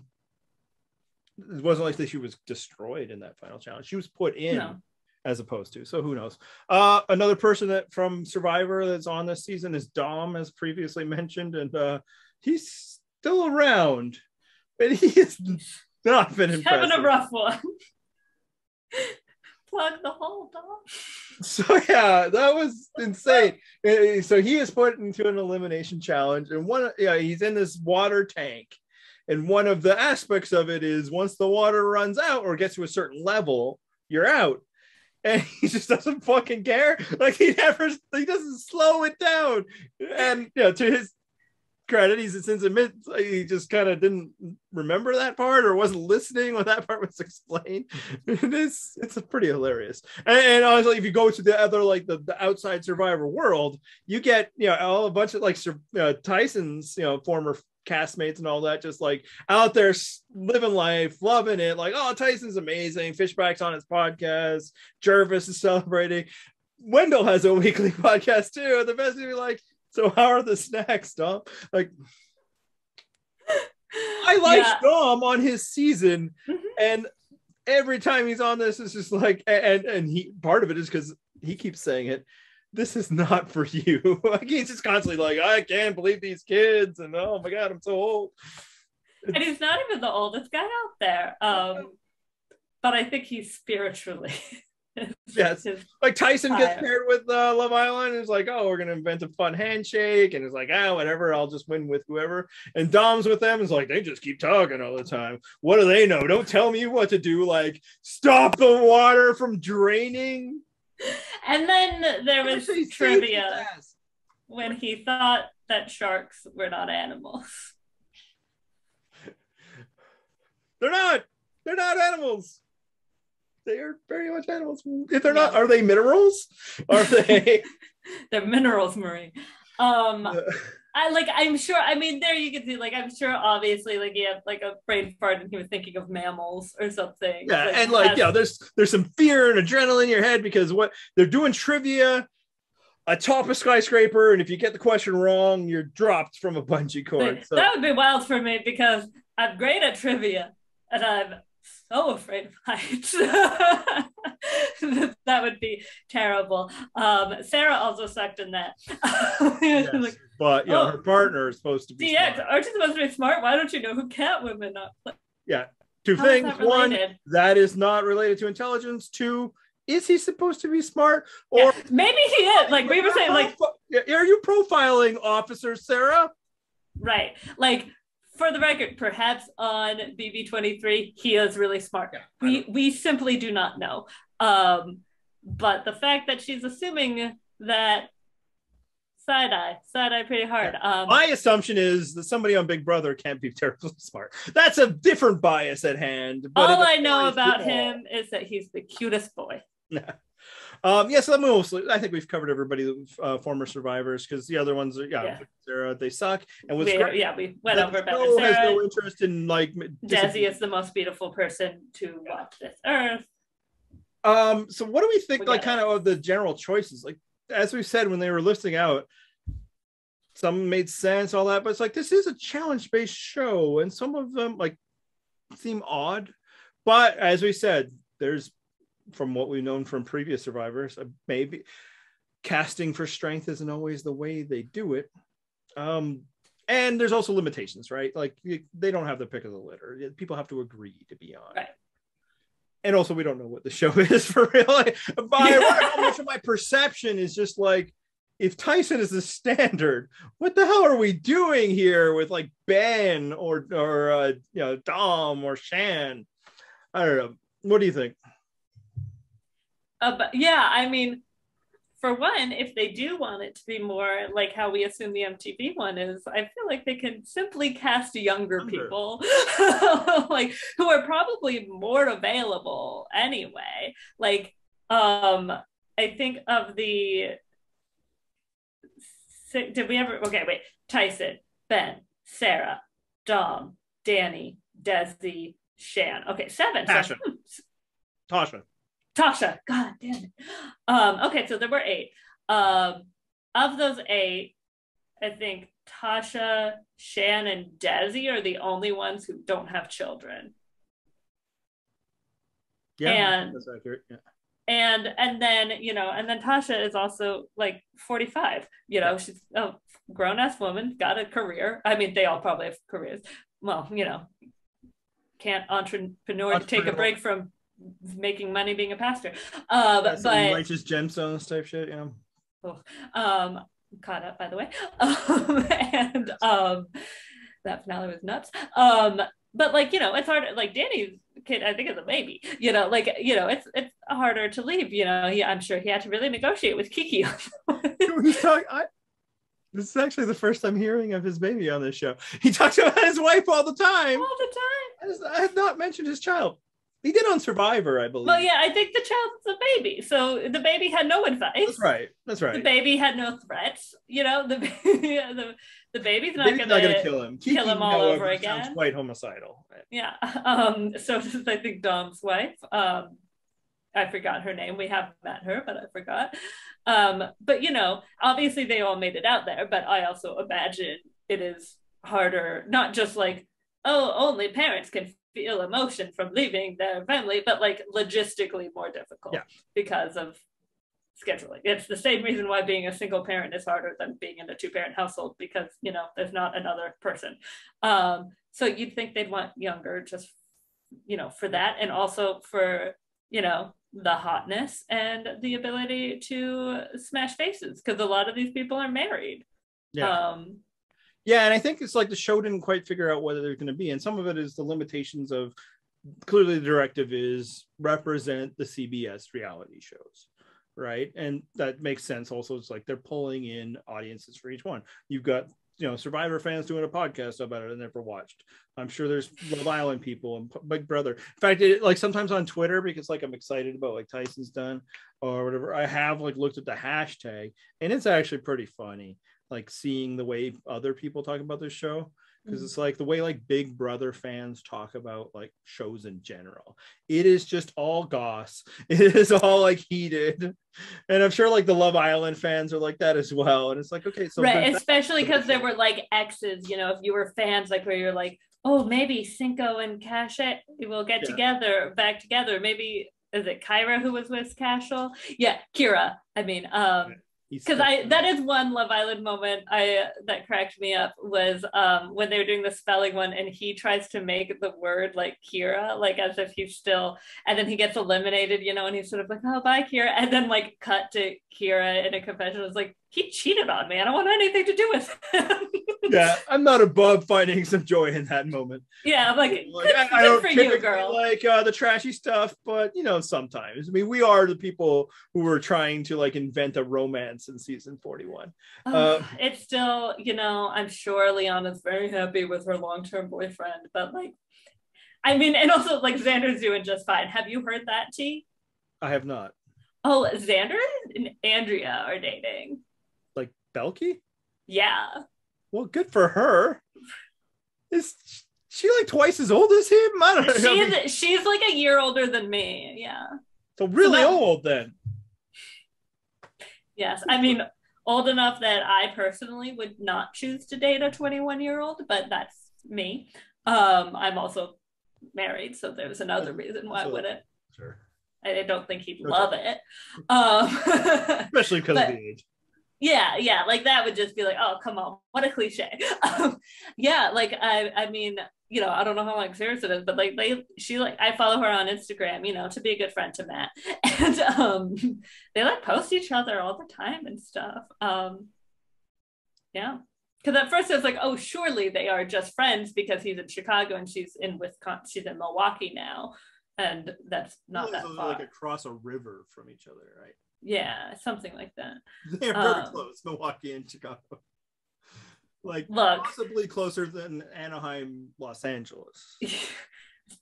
wasn't like that she was destroyed in that final challenge. She was put in as opposed to. So who knows? Another person that from Survivor that's on this season is Dom, as previously mentioned, and he's still around, but he has not been impressive.
Having a rough one. Plug the hole, Dom.
So yeah, that was insane. So he is put into an elimination challenge, and he's in this water tank. And one of the aspects of it is once the water runs out or gets to a certain level, you're out. And he just doesn't fucking care. Like he doesn't slow it down. And to his credit, he just kind of didn't remember that part or wasn't listening when that part was explained. It's pretty hilarious. And honestly, if you go to the other, like the outside Survivor world, you get a bunch of like Tyson's former castmates and all that, just like out there living life, loving it, like, oh, Tyson's amazing, Fishback's on his podcast, Jervis is celebrating, Wendell has a weekly podcast too, and the best thing, like, so how are the snacks, Dom? Like, I like Dom on his season, and every time he's on this, it's just like, and he, part of it is because he keeps saying it, this is not for you. Like, he's just constantly like, I can't believe these kids, and oh my god, I'm so old.
And he's not even the oldest guy out there, but I think he's spiritually.
Yes, like Tyson gets paired with Love Island, and it's like, oh, we're gonna invent a fun handshake, and it's like, whatever, I'll just win with whoever. And Dom's with them, it's like they just keep talking all the time. What do they know? Don't tell me what to do. Like, stop the water from draining.
And then there was trivia when he thought that sharks were not animals.
They're not animals. They are very much animals. If they're not, are they minerals? Are they?
They're minerals, Marie. I'm sure, I mean, there you can see, like, I'm sure obviously, like, he had like a brain fart and he was thinking of mammals or something.
Yeah, like, and like, there's some fear and adrenaline in your head because what they're doing trivia atop a skyscraper, and if you get the question wrong, you're dropped from a bungee cord. So.
That would be wild for me because I'm great at trivia and I'm so afraid of heights. That would be terrible. Sarah also sucked in that.
Yes, like, but her partner is supposed to be
DX, smart. Aren't you supposed to be smart? Why don't you know who Catwoman not play?
Yeah, two things. One, that is not related to intelligence. Two, is he supposed to be smart? Or
maybe he is. Like we were saying, like,
are you profiling Officer Sarah?
Right. Like, for the record, perhaps on BB23, he is really smart. Yeah, we simply do not know. But the fact that she's assuming that side-eye pretty hard.
Yeah. My assumption is that somebody on Big Brother can't be terribly smart. That's a different bias at hand. But
all I know about him is that he's the cutest boy.
Yeah. Yes, I think we've covered everybody, former survivors, because the other ones are Sarah, they suck. And we
went over about
Sarah. Has no interest in like
Desi is the most beautiful person to walk this earth.
So what do we think, like, kind of the general choices? Like, as we said when they were listing out, some made sense, all that, but it's like this is a challenge-based show, and some of them like seem odd. But as we said, there's, from what we've known from previous survivors, maybe casting for strength isn't always the way they do it. And there's also limitations, right? Like, they don't have the pick of the litter. People have to agree to be on.
Right.
And also, we don't know what the show is for real. Like, how much of my perception is just like, if Tyson is the standard, what the hell are we doing here with like Ben or Dom or Shan? I don't know. What do you think?
But yeah, I mean, for one, if they do want it to be more like how we assume the MTV one is, I feel like they can simply cast younger people, like, who are probably more available anyway. Like, I think of Tyson, Ben, Sarah, Dom, Danny, Desi, Shan. Okay, 7.
Tasha.
Tasha. God damn it. Okay, so there were 8. Of those 8, I think Tasha, Shan, and Desi are the only ones who don't have children.
Yeah,
and
that's accurate. Yeah.
And then, and then Tasha is also like 45. She's a grown-ass woman, got a career. I mean, they all probably have careers. Well, can't entrepreneur take a break from making money being a pastor. But
righteous gemstones type shit, yeah.
Caught up, by the way. And that finale was nuts. But it's hard. Like Danny's kid, I think, is a baby. It's harder to leave. I'm sure he had to really negotiate with Kiki.
This is actually the first I'm hearing of his baby on this show. He talks about his wife all the time. I have not mentioned his child. He did on Survivor, I believe.
Well, yeah, I think the child's a baby. So the baby had no advice.
That's right.
The baby had no threats. The baby's not going to
kill him.
Kill him all over again.
Sounds quite homicidal.
Yeah. So does, I think, Dom's wife. I forgot her name. We have met her, but I forgot. But obviously they all made it out there. But I also imagine it is harder, not just like, only parents can feel emotion from leaving their family, but like logistically more difficult because of scheduling. It's the same reason why being a single parent is harder than being in a 2-parent household, because there's not another person. So you'd think they'd want younger, just for that, and also for the hotness and the ability to smash faces, because a lot of these people are married.
Yeah, and I think it's like the show didn't quite figure out whether they're going to be, and some of it is the limitations of, clearly the directive is represent the CBS reality shows, right? And that makes sense. Also, it's like they're pulling in audiences for each one. You've got Survivor fans doing a podcast about it and never watched. I'm sure there's Love Island people and Big Brother. In fact, like sometimes on Twitter, because like I'm excited about like Tyson's done or whatever, I have like looked at the hashtag, and it's actually pretty funny, like seeing the way other people talk about this show, because it's like the way like Big Brother fans talk about like shows in general. It is just all goss. It is all like heated, and I'm sure like the Love Island fans are like that as well. And it's like, okay, so
right, especially because there were like exes. If you were fans, like where you're like, oh, maybe Cinco and Cashet will get back together. Maybe is it Kyra who was with Cashel? Yeah, Kira. I mean, because that is one Love Island moment that cracked me up, was when they were doing the spelling one, and he tries to make the word like Kira, like as if he's still, and then he gets eliminated, and he's sort of like, oh, bye Kira, and then like cut to Kira in a confessional. It's like, he cheated on me. I don't want anything to do with him.
Yeah, I'm not above finding some joy in that moment.
Yeah, I'm like
I don't for you, girl. Like the trashy stuff, but sometimes. I mean, we are the people who were trying to like invent a romance in season 41.
It's still, I'm sure Liana's very happy with her long-term boyfriend, but like, I mean, and also like Xander's doing just fine. Have you heard that, T?
I have not.
Oh, Xander and Andrea are dating.
Like Belky?
Yeah.
Well, good for her. Is she like twice as old as him? I don't know.
She's like a year older than me. Yeah.
So really old then.
Yes. I mean, old enough that I personally would not choose to date a 21-year-old, but that's me. I'm also married, so there's another reason why I wouldn't.
Sure.
I don't think he'd love it.
Especially because of the age.
Yeah, like that would just be like, oh, come on, what a cliche. Yeah, like I mean, I don't know how long serious it is, but like I follow her on Instagram, to be a good friend to Matt, and they like post each other all the time and stuff. Yeah, because at first I was like, oh, surely they are just friends because he's in Chicago and she's in Wisconsin, she's in Milwaukee now, and that's not that far.
Like across a river from each other, right?
Yeah, something like that.
They're very close, Milwaukee and Chicago. Like possibly closer than Anaheim, Los Angeles.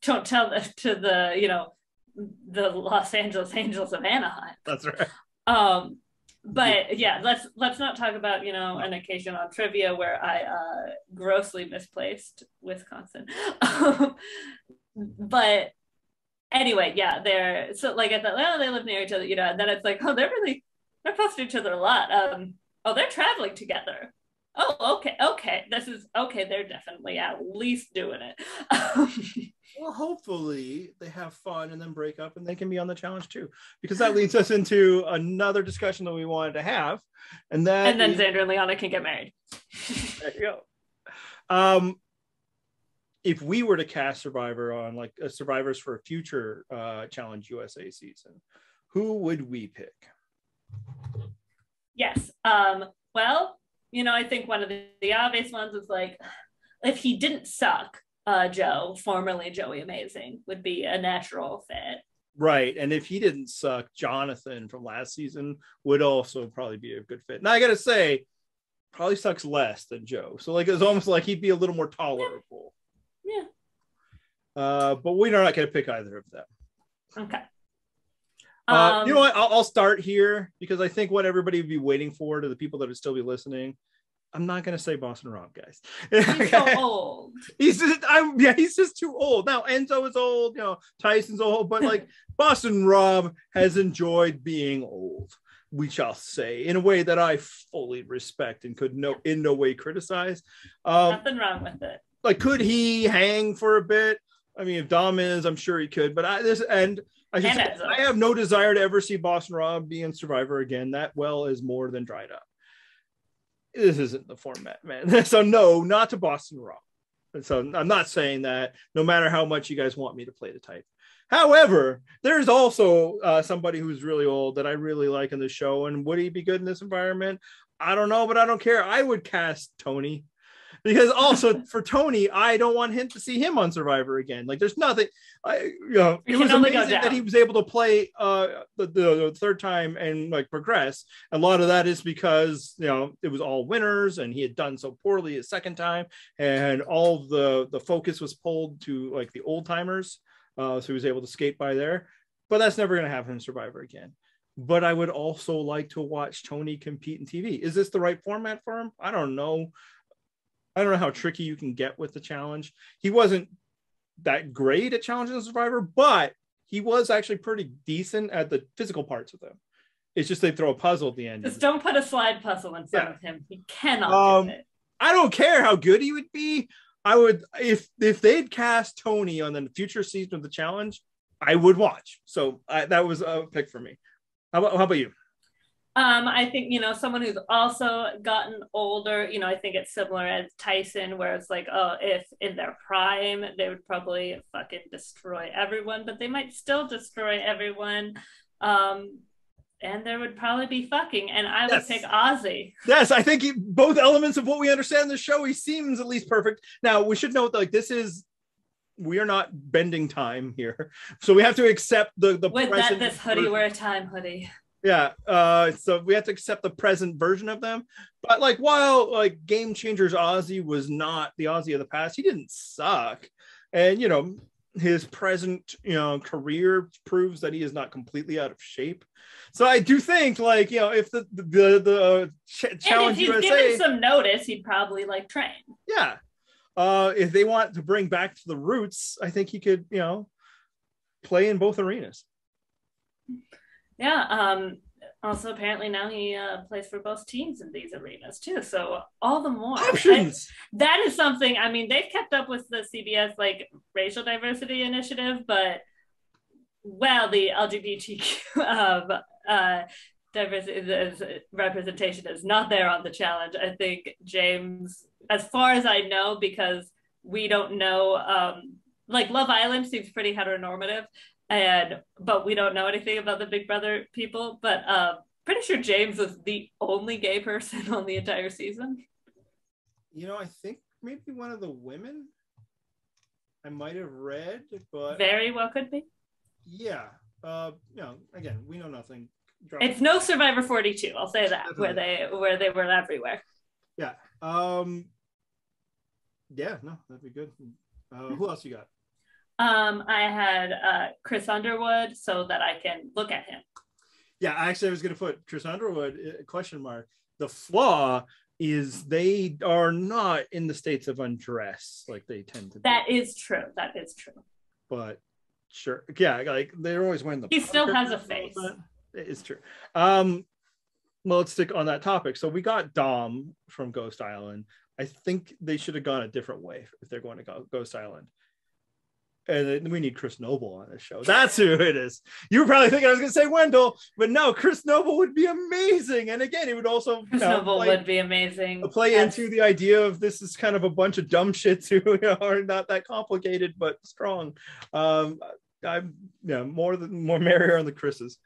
Don't tell that to the Los Angeles Angels of Anaheim.
That's right.
But yeah, let's not talk about an occasion on trivia where I grossly misplaced Wisconsin. But anyway, yeah, they're so like I thought, well, they live near each other, and then it's like, oh, they're close to each other a lot. Oh, they're traveling together. Oh, okay. This is okay. They're definitely at least doing it.
Well, hopefully they have fun and then break up and they can be on the challenge too, because that leads us into another discussion that we wanted to have, and then
Xander and Liana can get married.
There you go. If we were to cast Survivor on like Survivors for a future Challenge USA season, who would we pick?
Yes. Well, I think one of the obvious ones is like, if he didn't suck, Joe, formerly Joey Amazing, would be a natural fit.
Right. And if he didn't suck, Jonathan from last season would also probably be a good fit. Now, I got to say, probably sucks less than Joe. So like, it's almost like he'd be a little more tolerable.
Yeah.
But we're not going to pick either of them.
Okay.
You know what? I'll start here because I think what everybody would be waiting for, to the people that would still be listening, I'm not going to say Boston Rob, guys.
He's so old.
He's just too old. Now, Enzo is old, Tyson's old, but like Boston Rob has enjoyed being old, we shall say, in a way that I fully respect and could in no way criticize.
Nothing wrong with it.
Like, could he hang for a bit? I mean, if Dom is, I'm sure he could, but I have no desire to ever see Boston Rob be in Survivor again. That well is more than dried up. This isn't the format, man. So no, not to Boston Rob. And so I'm not saying that, no matter how much you guys want me to play the type. However, there's also somebody who's really old that I really like in the show. And would he be good in this environment? I don't know, but I don't care. I would cast Tony. Because also for Tony, I don't want him to see him on Survivor again. Like, there's nothing. It was amazing that he was able to play the third time and like progress. A lot of that is because it was all winners, and he had done so poorly his second time, and all the focus was pulled to like the old timers. So he was able to skate by there. But that's never going to happen in Survivor again. But I would also like to watch Tony compete in TV. Is this the right format for him? I don't know. I don't know how tricky you can get with the challenge. He wasn't that great at challenging Survivor, but he was actually pretty decent at the physical parts of them. It's just they throw a puzzle at the end.
Just don't put a slide puzzle in front of him. He cannot do it.
I don't care how good he would be. I would, if they'd cast Tony on the future season of the challenge, I would watch. So that was a pick for me. How about you?
I think, someone who's also gotten older, I think it's similar as Tyson, where it's like, oh, if in their prime, they would probably fucking destroy everyone, but they might still destroy everyone. And there would probably be fucking, and I would pick Ozzy.
Yes, I think both elements of what we understand in the show, he seems at least perfect. Now, we should note, like, we are not bending time here. So we have to accept the
with present this hoodie, wear a time hoodie.
Yeah, so we have to accept the present version of them. But like, while like Game Changers Ozzy was not the Ozzy of the past, he didn't suck. And his present career proves that he is not completely out of shape. So I do think like if the challenge
if he's
USA
given some notice, he'd probably like train.
Yeah. If they want to bring back to the roots, I think he could play in both arenas.
Yeah. Also, apparently now he plays for both teams in these arenas too. So all the more
options.
That is something. I mean, they've kept up with the CBS like racial diversity initiative, but the LGBTQ diversity representation is not there on the challenge. I think James, as far as I know, because we don't know, like Love Island seems pretty heteronormative. But we don't know anything about the Big Brother people, but pretty sure James was the only gay person on the entire season.
I think maybe one of the women I might have read, but
very well could be.
Yeah. Again, we know nothing.
It's no Survivor 42, I'll say that, where they were everywhere.
Yeah. Yeah, no, that'd be good. Who else you got?
I had Chris Underwood so that I can look at him.
Yeah, actually, I was going to put Trish Underwood question mark. The flaw is they are not in the states of undress like they tend to be.
That is true.
But sure, yeah, like they're always wearing the.
He still has a face.
It's true. Well, let's stick on that topic. So we got Dom from Ghost Island. I think they should have gone a different way if they're going to Ghost Island. And then we need Chris Noble on this show. That's who it is. You were probably thinking I was going to say Wendell, but no, Chris Noble would be amazing. And again, it would also
Noble would be amazing.
Play into the idea of this is kind of a bunch of dumb shits who are not that complicated but strong. I'm more merrier on the Chris's.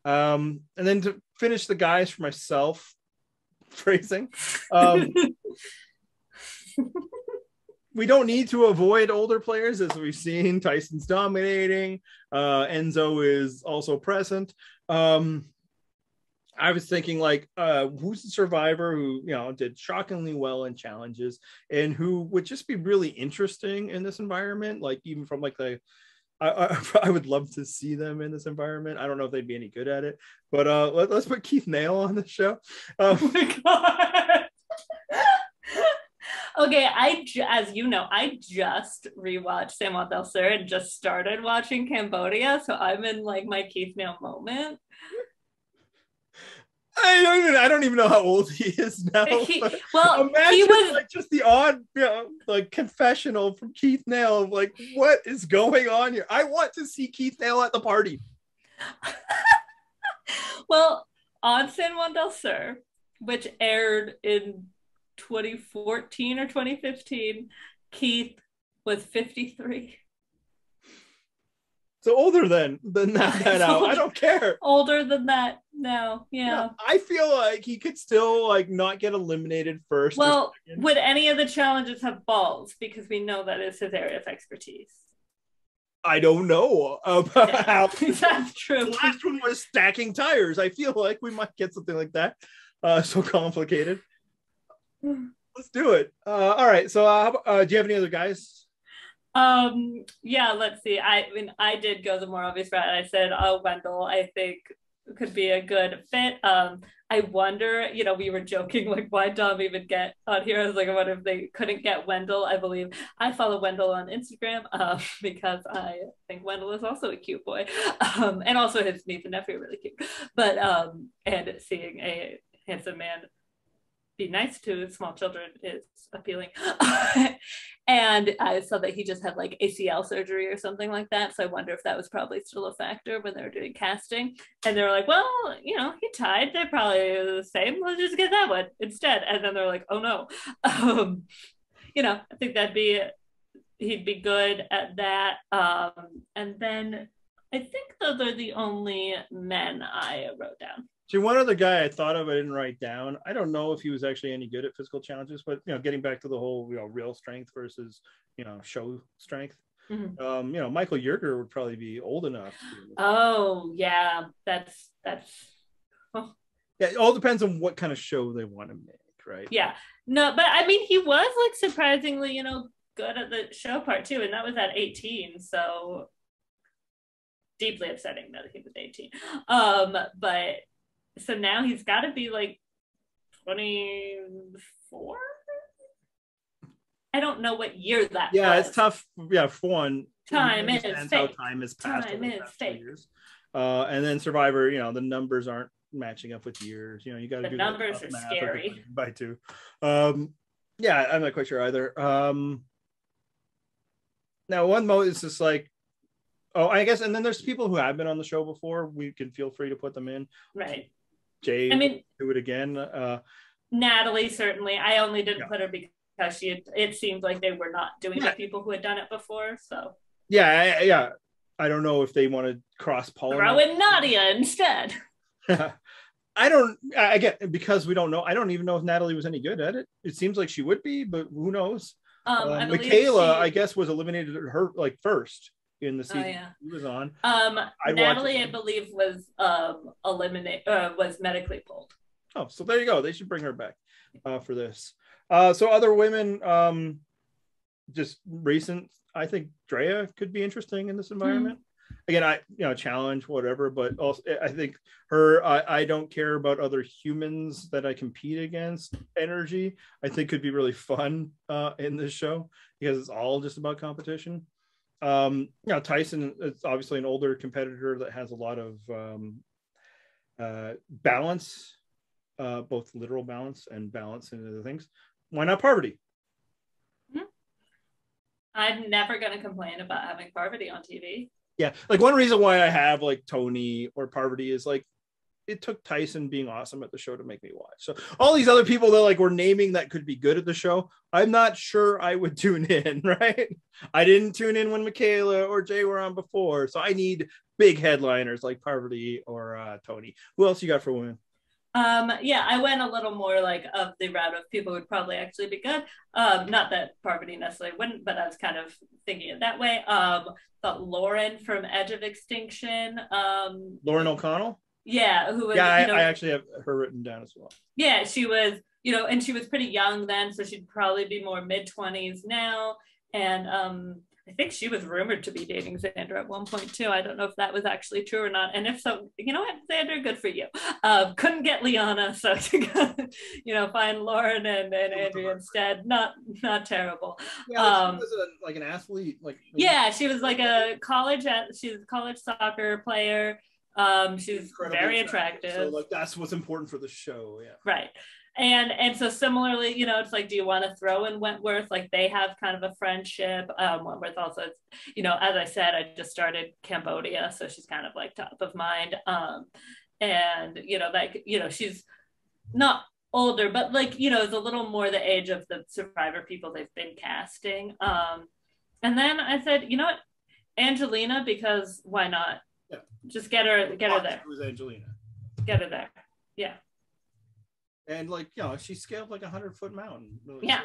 And then to finish the guys for myself, phrasing. We don't need to avoid older players, as we've seen. Tyson's dominating. Enzo is also present. I was thinking, like, who's the survivor who did shockingly well in challenges and who would just be really interesting in this environment? Like, even from like the, I would love to see them in this environment. I don't know if they'd be any good at it, but let's put Keith Nail on the show.
Oh my god. Okay, as you know, I just rewatched Saint Del Sur and just started watching Cambodia, so I'm in like my Keith Nail moment.
I don't even know how old he is now. Imagine
he was
like just the odd, like confessional from Keith Nail of like, what is going on here? I want to see Keith Nail at the party.
Well, on Saint Del Sur, which aired in 2014 or 2015, Keith was 53.
So older than that now. I don't care.
Older than that now. Yeah.
I feel like he could still like not get eliminated first.
Well, would any of the challenges have balls? Because we know that is his area of expertise.
I don't know about how.
That's true.
The last one was stacking tires. I feel like we might get something like that. So complicated. Let's do it. All right. So do you have any other guys?
Yeah, let's see. I did go the more obvious route. I said Wendell, I think, could be a good fit. I wonder, we were joking, like, why Dom even get on here? I was like, I wonder if they couldn't get Wendell. I believe I follow Wendell on Instagram because I think Wendell is also a cute boy. And also his niece and nephew are really cute. But and seeing a handsome man be nice to small children is appealing. And I saw that he just had like ACL surgery or something like that. So I wonder if that was probably still a factor when they were doing casting. And they were like, well, he tied. They're probably the same. Let's just get that one instead. And then they're like, oh no. I think he'd be good at that. And then I think those are the only men I wrote down.
See, one other guy I thought of, I didn't write down. I don't know if he was actually any good at physical challenges, but getting back to the whole real strength versus show strength. Mm-hmm. Michael Yerger would probably be old enough.
Oh yeah, that's. Oh.
Yeah, it all depends on what kind of show they want to make, right?
Yeah, no, but I mean, he was like surprisingly, good at the show part too, and that was at 18. So deeply upsetting that he was 18. But. So now he's got to be like 24. I don't know what year that.
Yeah,
was.
It's tough. Yeah, for one,
time is fake.
Time is passed.
Time is fake.
Years. And then Survivor, the numbers aren't matching up with years. You got to do
numbers are scary.
By two. Yeah, I'm not quite sure either. Now one mode is just like. Oh, I guess, and then there's people who have been on the show before. We can feel free to put them in.
Right.
Jay, do it again.
Natalie, certainly. I only didn't put her because it seemed like they were not doing it people who had done it before. So
yeah. I don't know if they want to cross pollinate.
Throw in Nadia instead.
Because we don't know. I don't even know if Natalie was any good at it. It seems like she would be, but who knows? Michaela, I guess, was eliminated her like first. In the season he was on.
Natalie, I believe, was was medically pulled.
Oh, so there you go. They should bring her back for this. So other women, just recent. I think Drea could be interesting in this environment. again, challenge, whatever, but also I think her I don't care about other humans that I compete against energy, I think could be really fun in this show, because it's all just about competition. Tyson is obviously an older competitor that has a lot of balance, both literal balance and balance and other things. Why not Parvati?
I'm never going to complain about having Parvati on TV.
Yeah, like one reason why I have like Tony or Parvati is like it took Tyson being awesome at the show to make me watch. So all these other people that like we're naming that could be good at the show, I'm not sure I would tune in, right? I didn't tune in when Michaela or Jay were on before, so I need big headliners like Parvati or Tony. Who else you got for women?
I went a little more like of the route of people who would probably actually be good. Not that Parvati necessarily wouldn't, but I was kind of thinking it that way. Thought Lauren from Edge of Extinction.
Lauren O'Connell?
Yeah, who was,
I actually have her written down as well.
Yeah, she was, and she was pretty young then, so she'd probably be more mid-20s now. And I think she was rumored to be dating Xander at one point too. I don't know if that was actually true or not. And if so, you know what, Xander, good for you. Couldn't get Liana, so to find Lauren and Andrea instead. Not terrible.
Yeah, she was like an athlete.
Yeah, she was like she's a college soccer player. She's very attractive.
So like that's what's important for the show. Yeah.
Right. And so similarly, it's like, do you want to throw in Wentworth? Like they have kind of a friendship. Wentworth also, as I said, I just started Cambodia, so she's kind of like top of mind. She's not older, but like, is a little more the age of the Survivor people they've been casting. And then I said, you know what, Angelina, because why not?
Yeah.
Just get her there.
Who's Angelina?
Get her there. Yeah.
And like, she scaled like 100-foot mountain. Really.
Yeah.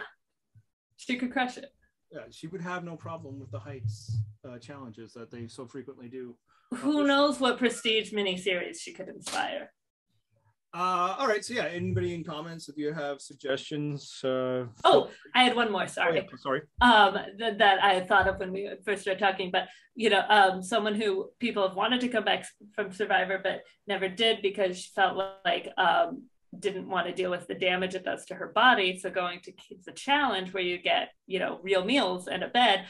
She could crush it.
Yeah, she would have no problem with the heights challenges that they so frequently do.
Who knows what prestige miniseries she could inspire.
All right, so yeah, anybody in comments if you have suggestions?
I had one more, sorry.
Sorry.
That I had thought of when we first started talking, but someone who people have wanted to come back from Survivor but never did because she felt like didn't want to deal with the damage it does to her body. So going to the challenge where you get, real meals and a bed,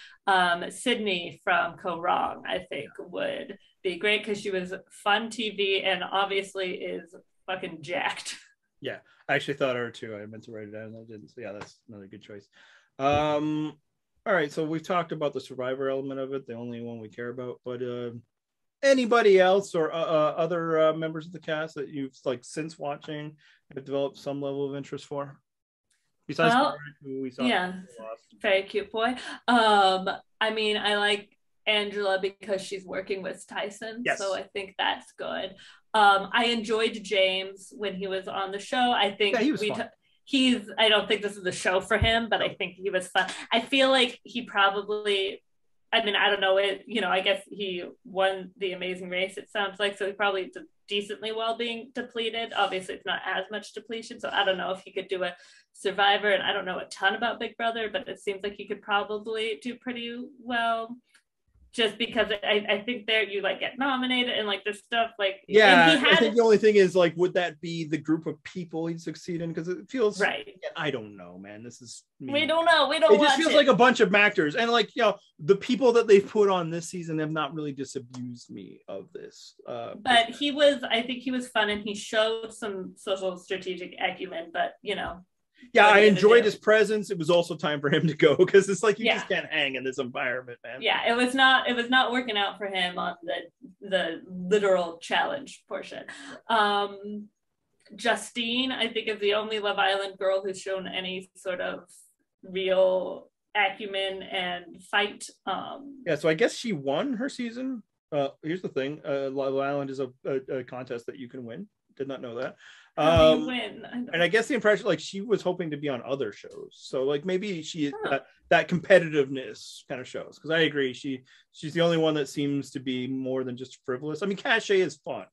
Sydney from Co Wrong, I think would be great because she was fun TV and obviously is fucking jacked.
Yeah, I actually thought of her too. I meant to write it down and I didn't. So yeah, that's another good choice. All right, so we've talked about the Survivor element of it, the only one we care about, but anybody else or other members of the cast that you've like since watching have developed some level of interest for? Besides who we saw.
Yeah, very cute boy. I mean, I like Angela because she's working with Tyson, yes. So I think that's good. I enjoyed James when he was on the show. I think
he was fun.
I don't think this is the show for him, but I think he was fun. I feel like he probably, I mean, I don't know it, I guess he won the Amazing Race, it sounds like, so he probably did decently well being depleted. Obviously it's not as much depletion, so I don't know if he could do a Survivor, and I don't know a ton about Big Brother, but it seems like he could probably do pretty well. Just because I think there you like get nominated and like there's stuff like
I think the only thing is like would that be the group of people he'd succeed in, because it feels
right.
I don't know, man. This is
we don't know. It
just feels like a bunch of actors, and like the people that they've put on this season have not really disabused me of this.
But I think he was fun and he showed some social strategic acumen, but
yeah, I enjoyed his presence. It was also time for him to go because it's like you just can't hang in this environment, man.
Yeah, it was not working out for him on the literal challenge portion. Justine, I think, is the only Love Island girl who's shown any sort of real acumen and fight.
Yeah, so I guess she won her season. Here's the thing: Love Island is a contest that you can win. Did not know that.
How do you win?
And I guess the impression, like, she was hoping to be on other shows, so like maybe she that competitiveness kind of shows, because I agree she's the only one that seems to be more than just frivolous. I mean, Cachet is fun.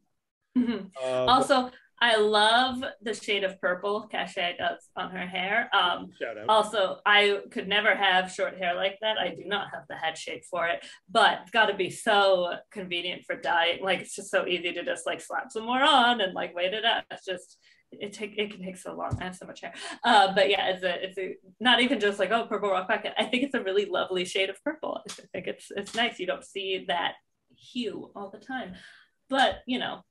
Mm-hmm. Also, I love the shade of purple Cachet does on her hair.
Shout out.
Also, I could never have short hair like that. I do not have the head shape for it, but it's got to be so convenient for dyeing. Like, it's just so easy to just like slap some more on and like wait it out. It's just it can take so long. I have so much hair. But yeah, it's a not even just like, oh, purple rock pocket. I think it's a really lovely shade of purple. I think it's nice. You don't see that hue all the time, but you know,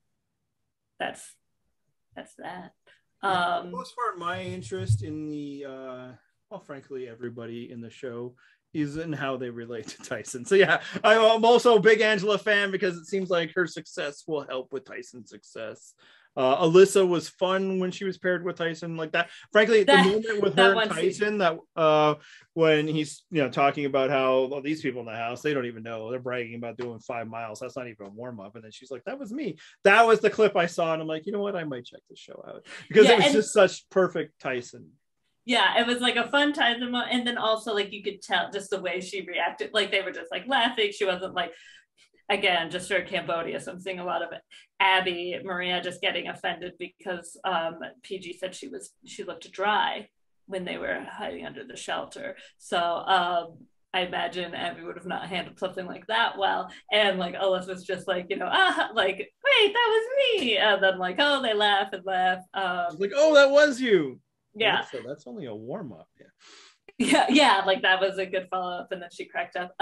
that's that.
For the most part, my interest in the well, frankly, everybody in the show is in how they relate to Tyson. So yeah, I'm also a big Angela fan because it seems like her success will help with Tyson's success. Alyssa was fun when she was paired with Tyson, like that. Frankly, the moment with her and Tyson, that when he's talking about how these people in the house, they don't even know, they're bragging about doing 5 miles. That's not even a warm up. And then she's like, "That was me." That was the clip I saw, and I'm like, you know what? I might check this show out because it was just such perfect Tyson.
Yeah, it was like a fun Tyson moment, and then also like you could tell just the way she reacted. Like they were just like laughing. She wasn't like. Again, just for Cambodia, so I'm seeing a lot of it. Abby, Maria just getting offended because PG said she looked dry when they were hiding under the shelter. So I imagine Abby would have not handled something like that well. And like Alyssa was just like, like, wait, that was me. And then like, oh, they laugh and laugh.
Like, oh, that was you.
Yeah.
So that's only a warm up.
Yeah, like that was a good follow up. And then she cracked up.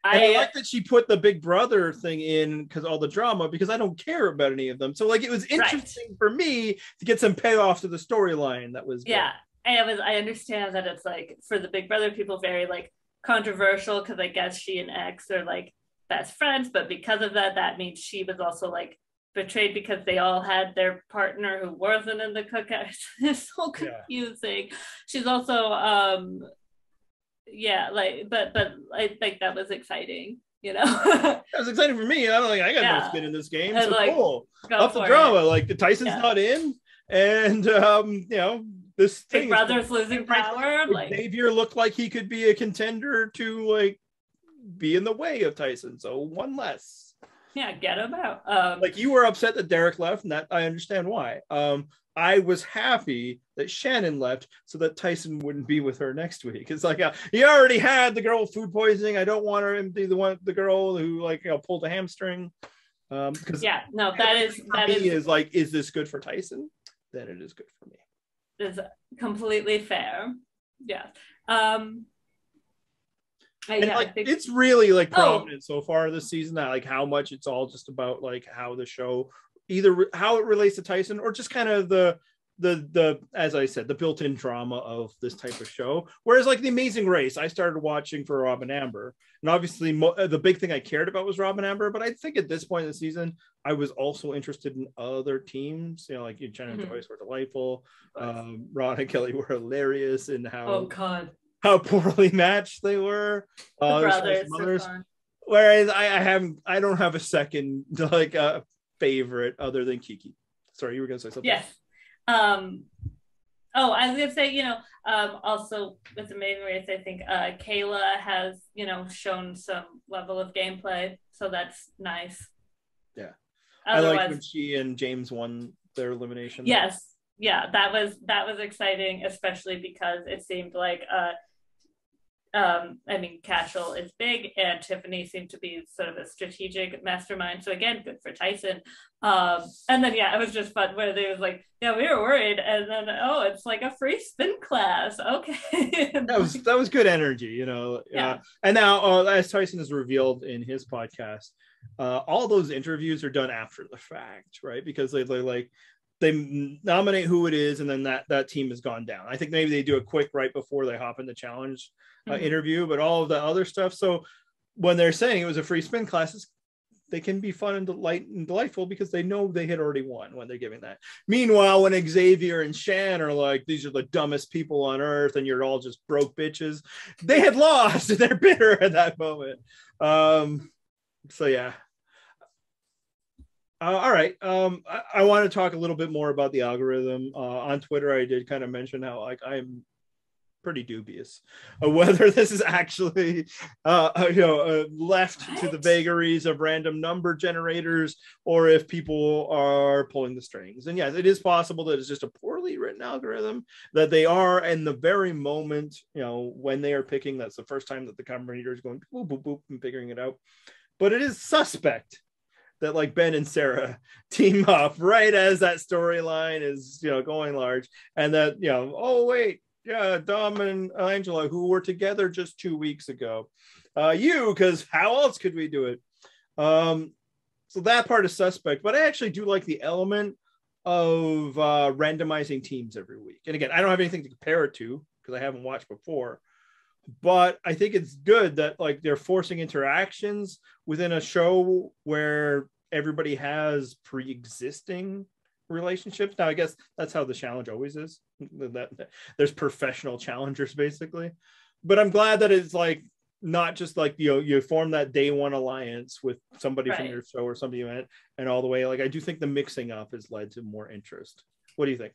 I like that she put the Big Brother thing in because all the drama, because I don't care about any of them. So like it was interesting for me to get some payoff to the storyline. That was good.
I understand that it's like for the Big Brother people very like controversial because I guess she and X are like best friends, but because of that means she was also like betrayed because they all had their partner who wasn't in the cookout. It's so confusing. Yeah. She's also but I think that was exciting, That
was exciting for me. I don't think I got no skin in this game. So like, cool. Up the drama. Like the Tyson's not in, and this
Big Brother's losing power.
Like Xavier looked like he could be a contender to like be in the way of Tyson. So one less.
Yeah, get him out.
Like you were upset that Derek left, and that I understand why. I was happy that Shannon left so that Tyson wouldn't be with her next week. It's like he already had the girl with food poisoning. I don't want her to be the girl who pulled a hamstring. Because that is like, is this good for Tyson? Then it is good for me.
It's completely fair. Yeah.
It's really like prominent so far this season that like how much it's all just about like how the show either how it relates to Tyson or just kind of the as I said, the built-in drama of this type of show. Whereas like The Amazing Race, I started watching for Rob and Amber, and obviously the big thing I cared about was Rob and Amber. But I think at this point in the season, I was also interested in other teams. Like Jen and Joyce were delightful. Ron and Kelly were hilarious in how poorly matched they were.
The brothers.
Whereas I don't have a second like favorite other than Kiki. Sorry, you were gonna say something.
Yes. I was gonna say, also with The Amazing Race, I think Kayla has, shown some level of gameplay, so that's nice.
Yeah. I like when she and James won their elimination.
Yes. Yeah, that was exciting, especially because it seemed like Cashel is big and Tiffany seemed to be sort of a strategic mastermind. So again, good for Tyson. And then it was just fun where they was like, yeah, we were worried, and then it's like a free spin class. Okay.
that was good energy, Yeah. And now as Tyson has revealed in his podcast, all those interviews are done after the fact, right? Because they nominate who it is, and then that team has gone down. I think maybe they do a quick right before they hop in the challenge interview, but all of the other stuff. So when they're saying it was a free spin classes, they can be fun and delightful because they know they had already won when they're giving that. Meanwhile, when Xavier and Shan are like, these are the dumbest people on earth and you're all just broke bitches, they had lost and they're bitter at that moment. So yeah. All right. I want to talk a little bit more about the algorithm. On Twitter, I did kind of mention how like I'm pretty dubious whether this is actually left to the vagaries of random number generators, or if people are pulling the strings. And yes, it is possible that it's just a poorly written algorithm, that they are in the very moment, when they are picking, that's the first time that the camera reader is going boop boop boop and figuring it out. But it is suspect that like Ben and Sarah team up right as that storyline is going large, and that oh wait, yeah, Dom and Angela, who were together just 2 weeks ago, because how else could we do it? So that part is suspect, but I actually do like the element of randomizing teams every week. And again, I don't have anything to compare it to because I haven't watched before, but I think it's good that like they're forcing interactions within a show where everybody has pre-existing relationships. Now, I guess that's how the challenge always is. That there's professional challengers basically, but I'm glad that it's like not just like you form that day one alliance with somebody from your show or somebody you met, and all the way. Like I do think the mixing up has led to more interest. What do you think?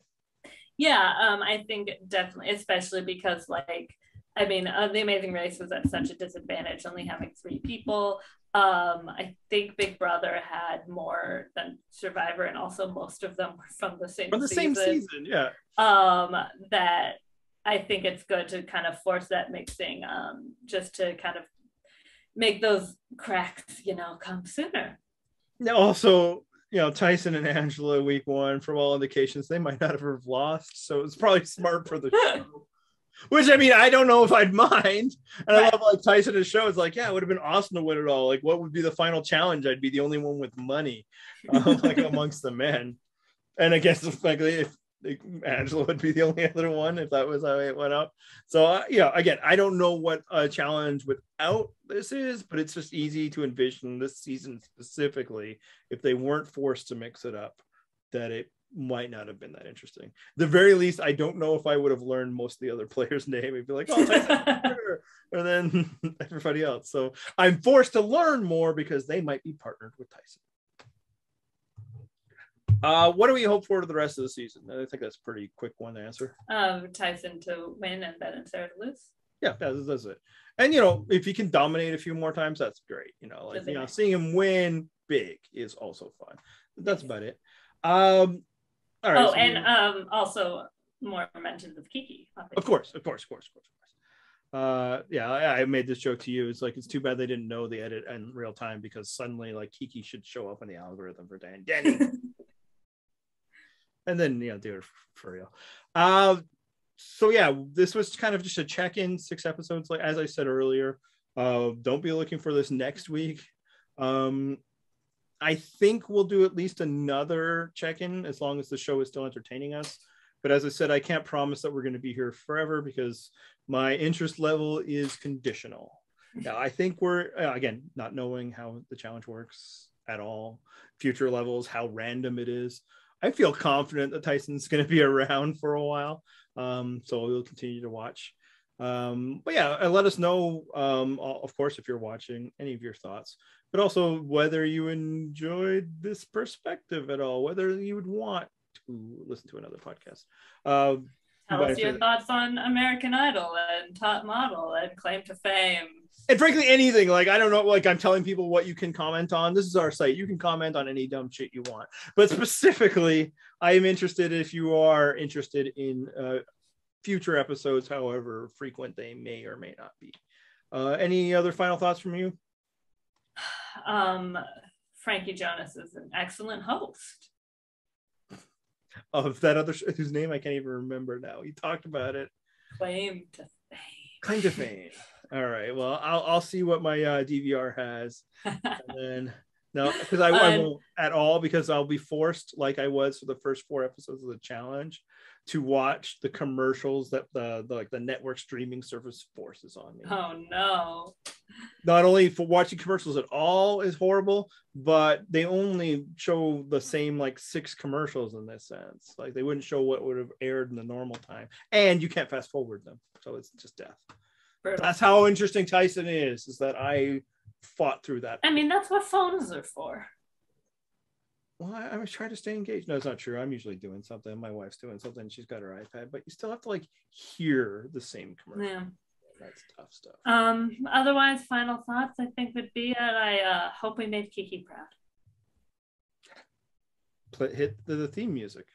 Yeah, I think definitely, especially because like The Amazing Race was at such a disadvantage, only having 3 people. I think Big Brother had more than Survivor, and also most of them were from the same season.
Yeah.
That I think it's good to kind of force that mixing, just to kind of make those cracks, come sooner.
Also, Tyson and Angela week 1, from all indications, they might not have lost. So it's probably smart for the show. Which, I don't know if I'd mind. And I love like Tyson's show. It's like, yeah, it would have been awesome to win it all. Like, what would be the final challenge? I'd be the only one with money, like amongst the men. And I guess if Angela would be the only other one if that was how it went up. So again, I don't know what a challenge without this is, but it's just easy to envision this season specifically, if they weren't forced to mix it up, that it might not have been that interesting. The very least, I don't know if I would have learned most of the other players' name. I'd be like, oh, Tyson, and then everybody else. So I'm forced to learn more because they might be partnered with Tyson. What do we hope for the rest of the season? I think that's a pretty quick one to answer.
Tyson to win and Ben and Sarah to lose.
Yeah, that's it. And if he can dominate a few more times, that's great. Seeing him win big is also fun. That's about it. All right.
Also more mentions of Kiki.
Of course. I made this joke to you. It's like, it's too bad they didn't know the edit in real time, because suddenly like Kiki should show up in the algorithm for Danny. And then do it for real. So yeah, this was kind of just a check-in, 6 episodes. Like as I said earlier, don't be looking for this next week. I think we'll do at least another check-in as long as the show is still entertaining us. But as I said, I can't promise that we're going to be here forever, because my interest level is conditional. Now, I think we're, again, not knowing how the challenge works at all, future levels, how random it is. I feel confident that Tyson's going to be around for a while. So we'll continue to watch. But yeah, let us know, of course, if you're watching, any of your thoughts, but also whether you enjoyed this perspective at all, whether you would want to listen to another podcast.
Tell us your thoughts on American Idol and Top Model and Claim to Fame.
And frankly, anything. Like, I don't know, like I'm telling people what you can comment on. This is our site. You can comment on any dumb shit you want. But specifically, I am interested, if you are interested in future episodes, however frequent they may or may not be. Any other final thoughts from you?
Frankie Jonas is an excellent host.
Of that other whose name I can't even remember now. You talked about it.
Claim to Fame.
Claim to Fame. All right. Well, I'll see what my DVR has, and then no, because I won't at all, because I'll be forced, like I was for the first 4 episodes of the challenge, to watch the commercials that the network streaming service forces on me.
Oh no.
Not only for watching commercials at all is horrible, but they only show the same like 6 commercials in this sense. Like they wouldn't show what would have aired in the normal time, and you can't fast forward them, so it's just death. That's how interesting Tyson is that I fought through that.
I mean, that's what phones are for.
Well, I was trying to stay engaged. No, it's not true. I'm usually doing something. My wife's doing something. She's got her iPad, but you still have to like hear the same commercial.
Yeah.
That's tough stuff.
Otherwise, final thoughts I think would be that I hope we made Kiki proud.
Hit the theme music.